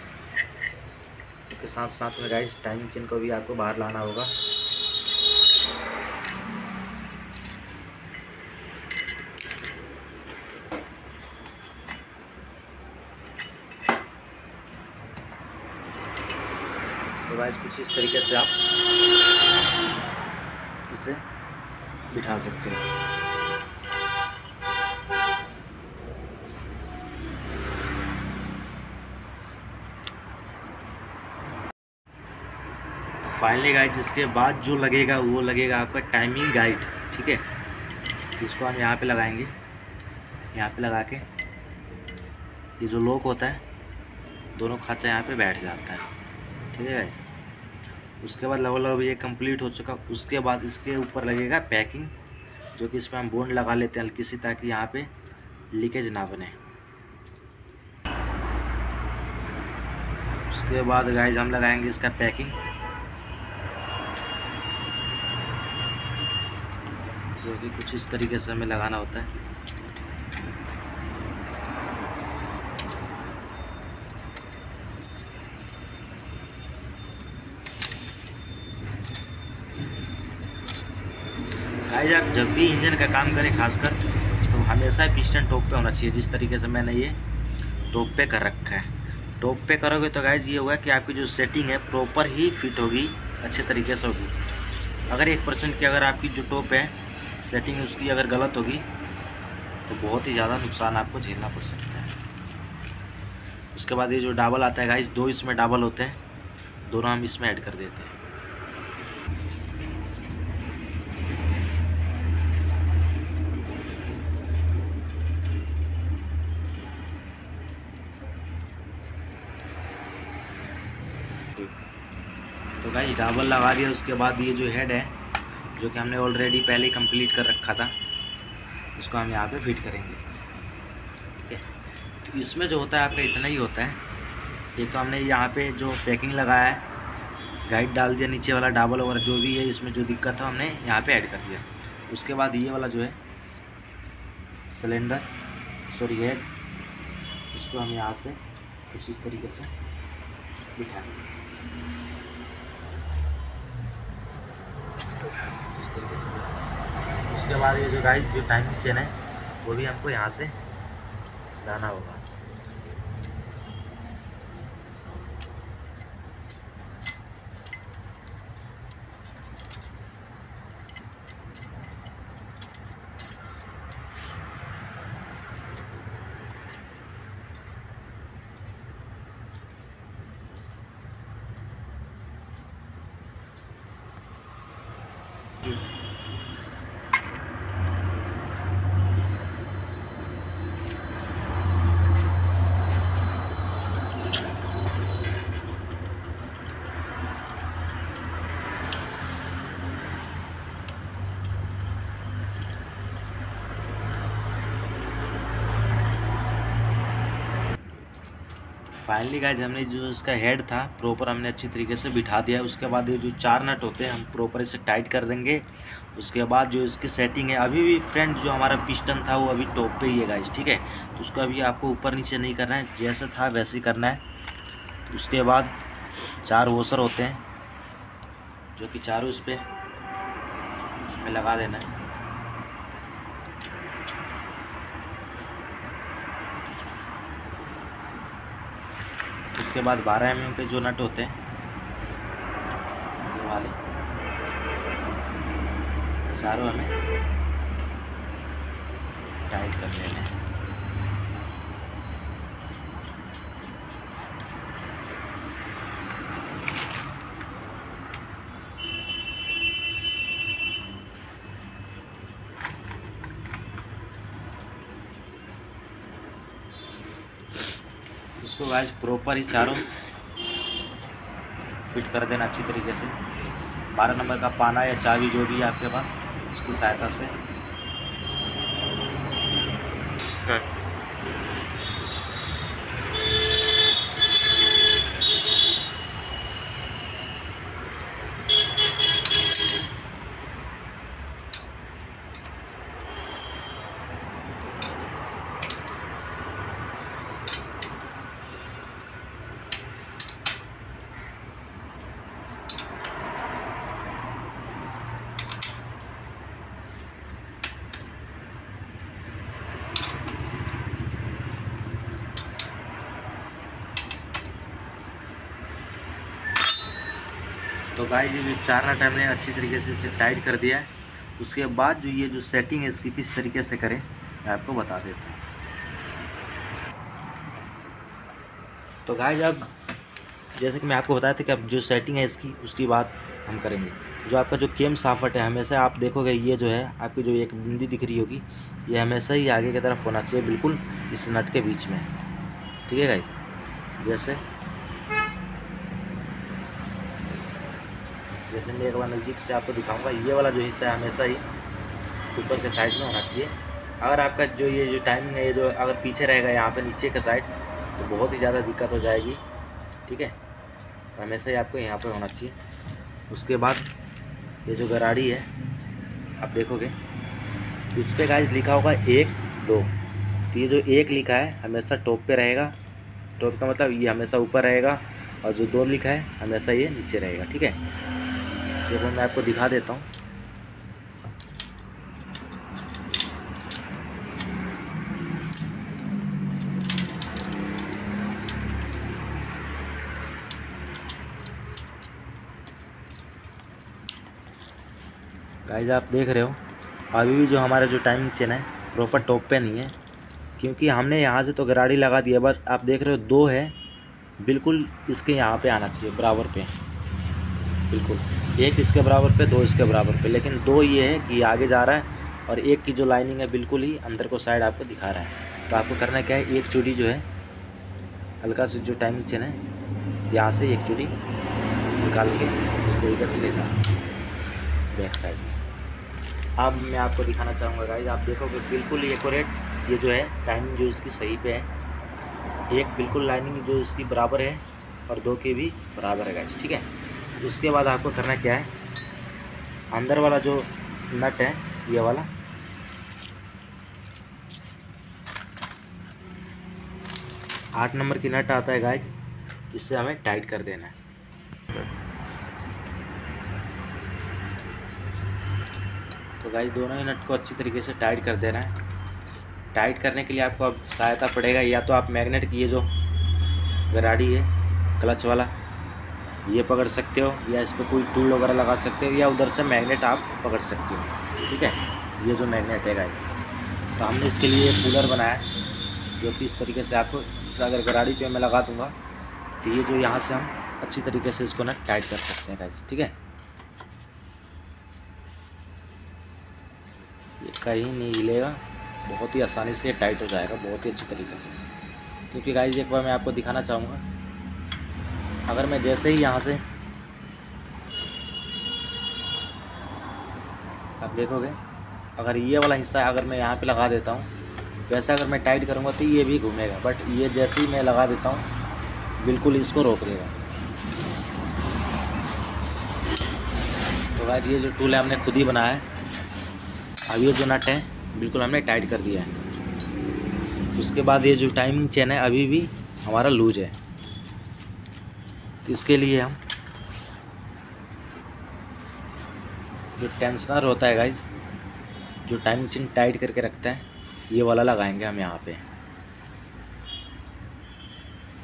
क्योंकि साथ साथ में गाइस टाइमिंग चेन को भी आपको बाहर लाना होगा। तो गाइस कुछ इस तरीके से आप इसे बिठा सकते हो। फाइनली गाइड इसके बाद जो लगेगा वो लगेगा आपका टाइमिंग गाइड, ठीक है। तो इसको हम यहाँ पे लगाएंगे, यहाँ पे लगा के ये जो लॉक होता है दोनों खांचा यहाँ पे बैठ जाता है, ठीक है गाइस। उसके बाद लगभग ये कंप्लीट हो चुका। उसके बाद इसके ऊपर लगेगा पैकिंग, जो कि इस पर हम बॉन्ड लगा लेते हैं हल्की सी, ताकि यहाँ पे लीकेज ना बने। उसके बाद गाइस हम लगाएंगे इसका पैकिंग, जो कि कुछ इस तरीके से हमें लगाना होता है। गाइस आप जब भी इंजन का काम करें खासकर, तो हमेशा पिस्टन टॉप पे होना चाहिए, जिस तरीके से मैंने ये टॉप पे कर रखा है। टॉप पे करोगे तो गाइस ये होगा कि आपकी जो सेटिंग है प्रॉपर ही फिट होगी, अच्छे तरीके से होगी। अगर 1% की अगर आपकी जो टॉप है सेटिंग उसकी अगर गलत होगी तो बहुत ही ज़्यादा नुकसान आपको झेलना पड़ सकता है। उसके बाद ये जो डाबल आता है गाइस, 2 इसमें डाबल होते हैं, दोनों हम इसमें ऐड कर देते हैं। तो गाइस डाबल लगा दिया। उसके बाद ये जो हेड है, जो कि हमने ऑलरेडी पहले ही कंप्लीट कर रखा था, इसको हम यहाँ पे फिट करेंगे। ठीक है, तो इसमें जो होता है आपका इतना ही होता है। एक तो हमने यहाँ पे जो पैकिंग लगाया है, गाइड डाल दिया, नीचे वाला डाबल वगैरह जो भी है इसमें जो दिक्कत है हमने यहाँ पे ऐड कर दिया। उसके बाद ये वाला जो है सिलेंडर हेड, इसको हम यहाँ से कुछ इस तरीके से बिठाएंगे, इस तरीके से। उसके बाद ये जो गाइस जो टाइमिंग चेन है वो भी हमको यहाँ से लाना होगा। फाइनली गाइस हमने जो इसका हेड था प्रॉपर हमने अच्छी तरीके से बिठा दिया है। उसके बाद ये जो 4 नट होते हैं हम प्रॉपर इसे टाइट कर देंगे। उसके बाद जो इसकी सेटिंग है, अभी भी फ्रेंड जो हमारा पिस्टन था वो अभी टॉप पे ही है गाइस। ठीक है, तो उसको अभी आपको ऊपर नीचे नहीं करना है, जैसा था वैसे ही करना है। तो उसके बाद 4 वॉशर होते हैं जो कि चारों इस पर हमें लगा देना है। उसके बाद 12 mm के जो नट होते हैं ये वाले चारों हमें टाइट कर लेने हैं। इसको गाइस प्रॉपर ही चारों फिट कर देना अच्छी तरीके से। 12 नंबर का पाना या चाबी जो भी है आपके पास उसकी सहायता से। तो गाइस ये जो 4 नट हमने अच्छी तरीके से इसे टाइट कर दिया है। उसके बाद जो ये जो सेटिंग है इसकी किस तरीके से करें मैं आपको बता देता हूँ। तो गाइस अब जैसे कि मैं आपको बताया था कि अब जो सेटिंग है इसकी उसकी बात हम करेंगे। जो आपका जो केम साफट है हमेशा आप देखोगे ये जो है आपकी जो एक बिंदी दिख रही होगी ये हमेशा ही आगे की तरफ होना चाहिए, बिल्कुल इस नट के बीच में। ठीक है गाइस, जैसे मैं एक बार नज़दीक से आपको दिखाऊंगा, ये वाला जो हिस्सा है हमेशा ही ऊपर के साइड में होना चाहिए। अगर आपका जो ये जो टाइमिंग है ये जो अगर पीछे रहेगा यहाँ पे नीचे के साइड तो बहुत ही ज़्यादा दिक्कत हो जाएगी। ठीक है, तो हमेशा ही आपको यहाँ पे होना चाहिए। उसके बाद ये जो गराड़ी है आप देखोगे इस पर गाइस लिखा होगा 1 2, तो ये जो 1 लिखा है हमेशा टॉप पे रहेगा। टॉप का मतलब ये हमेशा ऊपर रहेगा, और जो 2 लिखा है हमेशा ये नीचे रहेगा। ठीक है, देखो मैं आपको दिखा देता हूँ। गाइस आप देख रहे हो अभी भी जो हमारा जो टाइमिंग चेन है प्रॉपर टॉप पे नहीं है, क्योंकि हमने यहाँ से तो गराड़ी लगा दी है, बस आप देख रहे हो 2 है बिल्कुल इसके यहाँ पे आना चाहिए बराबर पे, बिल्कुल 1 इसके बराबर पे 2 इसके बराबर पे। लेकिन 2 ये है कि आगे जा रहा है और 1 की जो लाइनिंग है बिल्कुल ही अंदर को साइड आपको दिखा रहा है। तो आपको करना क्या है, एक चूड़ी जो है हल्का से जो टाइमिंग चेन है यहाँ से एक चूड़ी निकाल के इस तरीके से ले जाना बैक साइड में। अब मैं आपको दिखाना चाहूँगा गाइज, आप देखोगे बिल्कुल एक्यूरेट ये जो है टाइमिंग जो इसकी सही पे है। एक बिल्कुल लाइनिंग जो इसकी बराबर है और 2 के भी बराबर है गाइज, ठीक है। उसके बाद आपको करना क्या है, अंदर वाला जो नट है ये वाला, 8 नंबर की नट आता है गाइज, इससे हमें टाइट कर देना है। तो गाइज दोनों ही नट को अच्छी तरीके से टाइट कर देना है। टाइट करने के लिए आपको अब सहायता पड़ेगा, या तो आप मैग्नेट की ये जो गराड़ी है क्लच वाला ये पकड़ सकते हो, या इस पर कोई टूल वगैरह लगा सकते हो, या उधर से मैग्नेट आप पकड़ सकते हो, ठीक है। ये जो मैग्नेट है गाइज, तो हमने इसके लिए एक कूलर बनाया है जो कि इस तरीके से आपको, जैसे अगर गराड़ी पे मैं लगा दूंगा तो ये जो यहाँ से हम अच्छी तरीके से इसको ना टाइट कर सकते हैं गाइज, ठीक है। ये कहीं नहीं हिलेगा, बहुत ही आसानी से टाइट हो जाएगा, बहुत ही अच्छी तरीके से। क्योंकि गाइज एक बार मैं आपको दिखाना चाहूँगा, अगर मैं जैसे ही यहाँ से आप देखोगे, अगर ये वाला हिस्सा अगर मैं यहाँ पे लगा देता हूँ, वैसा अगर मैं टाइट करूँगा तो ये भी घूमेगा, बट ये जैसे ही मैं लगा देता हूँ बिल्कुल इसको रोक देगा। तो गाइस ये जो टूल है हमने खुद ही बनाया है। अब ये जो नट है बिल्कुल हमने टाइट कर दिया है। उसके बाद ये जो टाइमिंग चेन है अभी भी हमारा लूज है, तो इसके लिए हम जो टेंशनर होता है गाइस, जो टाइमिंग चेन टाइट करके रखता है, ये वाला लगाएंगे हम यहाँ पे,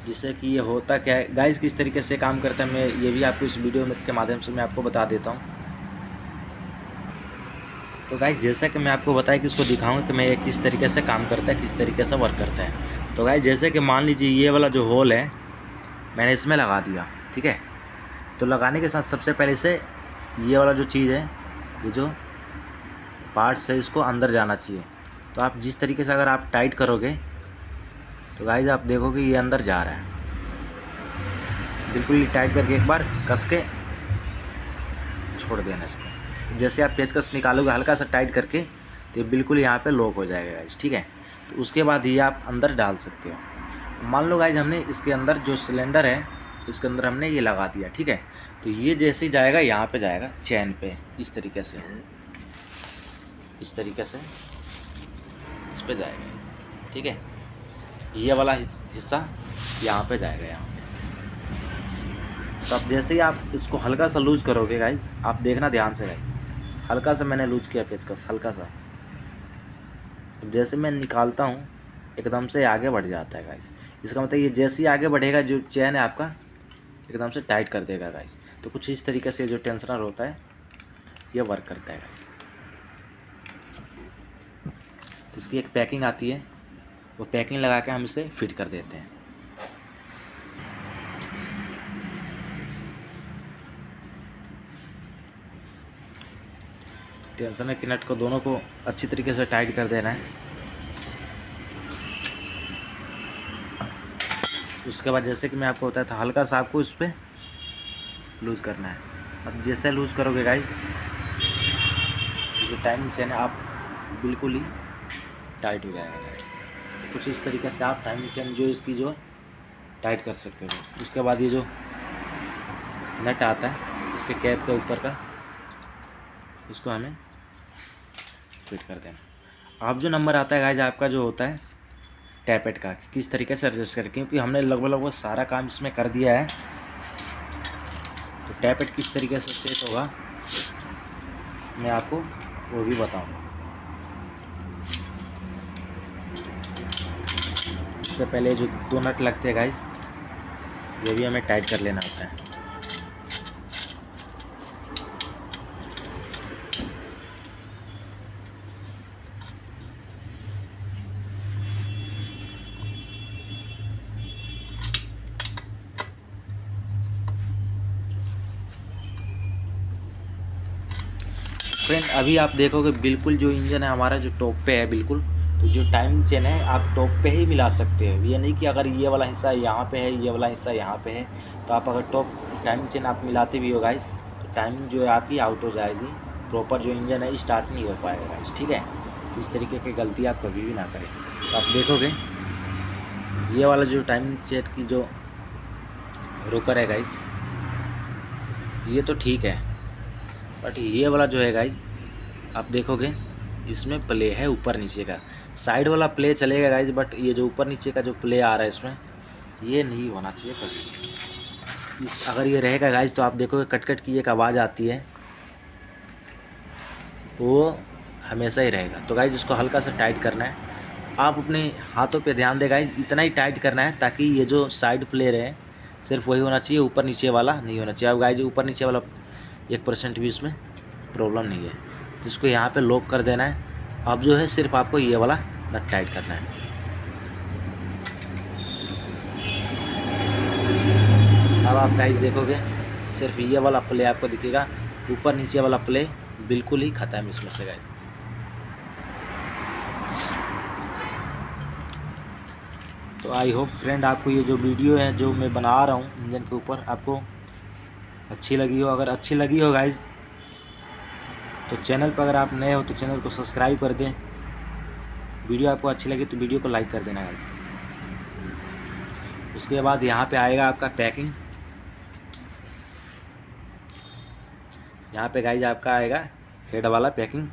जिससे कि ये होता क्या है गाइस, किस तरीके से काम करता है, मैं ये भी आपको इस वीडियो के माध्यम से मैं आपको बता देता हूँ। तो गाइस जैसा कि मैं आपको बताया कि इसको दिखाऊँ कि मैं ये किस तरीके से काम करता है, किस तरीके से वर्क करता है। तो गाइस जैसे कि मान लीजिए ये वाला जो होल है मैंने इसमें लगा दिया, ठीक है। तो लगाने के साथ सबसे पहले से ये वाला जो चीज़ है, ये जो पार्ट्स है, इसको अंदर जाना चाहिए। तो आप जिस तरीके से अगर आप टाइट करोगे तो गाइस आप देखोगे ये अंदर जा रहा है। बिल्कुल टाइट करके एक बार कस के छोड़ देना इसको। जैसे आप पेचकस निकालोगे हल्का सा टाइट करके तो ये बिल्कुल यहाँ पे लॉक हो जाएगा गाइस, ठीक है। तो उसके बाद ये आप अंदर डाल सकते हो। मान लो गाइस हमने इसके अंदर जो सिलेंडर है इसके अंदर हमने ये लगा दिया, ठीक है। तो ये जैसे ही जाएगा यहाँ पे जाएगा चैन पे, इस तरीके से, इस तरीके से इस पे जाएगा, ठीक है। ये वाला हिस्सा यहाँ पे जाएगा, यहाँ। तो अब जैसे ही आप इसको हल्का सा लूज करोगे गाइस, आप देखना ध्यान से गाइस, हल्का सा मैंने लूज किया पेचकस, हल्का सा। अब जैसे मैं निकालता हूँ एकदम से आगे बढ़ जाता है गाइस। इसका मतलब ये जैसे ही आगे बढ़ेगा जो चैन है आपका एकदम से टाइट कर देगा गाइस। तो कुछ इस तरीके से जो टेंशनर होता है ये वर्क करता है गाइस। तो इसकी एक पैकिंग आती है, वो पैकिंग लगा के हम इसे फिट कर देते हैं। टेंशनर के नट को दोनों को अच्छी तरीके से टाइट कर देना है। उसके बाद जैसे कि मैं आपको बताया था हल्का सा आपको इस पर लूज़ करना है। अब जैसे लूज़ करोगे गाइस, जो टाइमिंग चेन है आप बिल्कुल ही टाइट हो जाएगा गाइस। तो कुछ इस तरीके से आप टाइमिंग चेन जो इसकी जो टाइट कर सकते हो। उसके बाद ये जो नट आता है इसके कैप के ऊपर का, इसको हमें फिट कर देना। अब जो नंबर आता है गाइस आपका जो होता है टैपेट का, किस तरीके से एडजस्ट करें, क्योंकि हमने लगभग सारा काम इसमें कर दिया है। तो टैपेट किस तरीके से सेट होगा मैं आपको वो भी बताऊंगा। उससे पहले जो 2 नट लगते हैं गाइस ये भी हमें टाइट कर लेना होता है। फ्रेंड अभी आप देखोगे बिल्कुल जो इंजन है हमारा जो टॉप पे है बिल्कुल, तो जो टाइमिंग चेन है आप टॉप पे ही मिला सकते हो। ये नहीं कि अगर ये वाला हिस्सा यहाँ पे है, ये वाला हिस्सा यहाँ पे है, तो आप अगर टॉप टाइमिंग चेन आप मिलाते भी हो गाइस तो टाइमिंग जो है आपकी आउट हो जाएगी। प्रॉपर जो इंजन है स्टार्ट नहीं हो पाएगा गाइस, ठीक है। तो इस तरीके की गलती आप कभी भी ना करें। तो आप देखोगे ये वाला जो टाइम सेट की जो रोकर है गाइस, ये तो ठीक है, बट ये वाला जो है गाइस आप देखोगे इसमें प्ले है ऊपर नीचे का। साइड वाला प्ले चलेगा गाइस, बट ये जो ऊपर नीचे का जो प्ले आ रहा है इसमें, ये नहीं होना चाहिए कभी। अगर ये रहेगा गाइस तो आप देखोगे कट कट की एक आवाज़ आती है, वो हमेशा ही रहेगा। तो गाइस इसको हल्का सा टाइट करना है। आप अपने हाथों पे ध्यान दें गाइस, इतना ही टाइट करना है ताकि ये जो साइड प्ले रहे सिर्फ वही होना चाहिए, ऊपर नीचे वाला नहीं होना चाहिए। अब गाइस ऊपर नीचे वाला 1% भी इसमें प्रॉब्लम नहीं है, तो इसको यहाँ पे लॉक कर देना है। अब जो है सिर्फ आपको ये वाला नट टाइट करना है। अब आप गाइस देखोगे सिर्फ ये वाला प्ले आपको दिखेगा, ऊपर नीचे वाला प्ले बिल्कुल ही ख़त्म है इसमें से गाइस। तो आई होप फ्रेंड आपको ये जो वीडियो है जो मैं बना रहा हूँ इंजन के ऊपर आपको अच्छी लगी हो। अगर अच्छी लगी हो गाइस तो चैनल पर अगर आप नए हो तो चैनल को सब्सक्राइब कर दें। वीडियो आपको अच्छी लगी तो वीडियो को लाइक कर देना गाइस। उसके बाद यहाँ पे आएगा आपका पैकिंग, यहाँ पे गाइस आपका आएगा हेड वाला पैकिंग,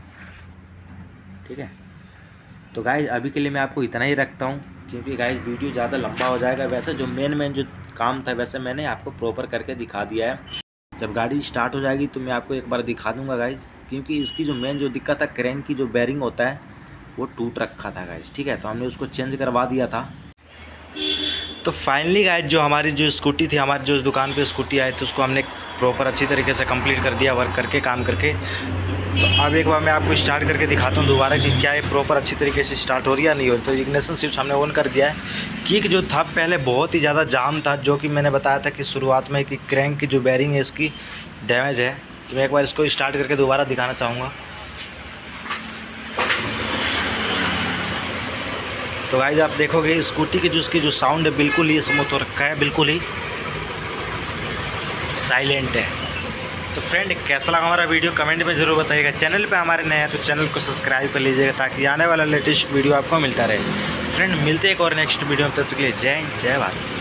ठीक है। तो गाइस अभी के लिए मैं आपको इतना ही रखता हूँ, क्योंकि गाइस वीडियो ज़्यादा लंबा हो जाएगा। वैसे जो मेन जो काम था वैसे मैंने आपको प्रॉपर करके दिखा दिया है। जब गाड़ी स्टार्ट हो जाएगी तो मैं आपको एक बार दिखा दूंगा गाइस, क्योंकि इसकी जो मेन जो दिक्कत था क्रैंक की जो बेरिंग होता है वो टूट रखा था गाइस, ठीक है। तो हमने उसको चेंज करवा दिया था। तो फाइनली गाइस जो हमारी जो स्कूटी थी, हमारी जो दुकान पे स्कूटी आई थी उसको हमने प्रॉपर अच्छी तरीके से कंप्लीट कर दिया, वर्क करके काम करके। तो अब एक बार मैं आपको स्टार्ट करके दिखाता हूँ दोबारा कि क्या ये प्रॉपर अच्छी तरीके से स्टार्ट हो रही है या नहीं हो। तो इग्निशन स्विच हमने ऑन कर दिया है। किक जो था पहले बहुत ही ज़्यादा जाम था, जो कि मैंने बताया था कि शुरुआत में कि क्रैंक की जो बेरिंग है इसकी डैमेज है। तो मैं एक बार इसको स्टार्ट करके दोबारा दिखाना चाहूँगा। तो गाइस आप देखोगे स्कूटी की जो इसकी जो साउंड है बिल्कुल ही स्मूथ हो रखा है, बिल्कुल ही साइलेंट है। तो फ्रेंड कैसा लगा हमारा वीडियो कमेंट में ज़रूर बताइएगा। चैनल पे हमारे नए हैं तो चैनल को सब्सक्राइब कर लीजिएगा ताकि आने वाला लेटेस्ट वीडियो आपको मिलता रहे। फ्रेंड मिलते हैं एक और नेक्स्ट वीडियो में, तब तक के लिए जय हिंद जय भारत।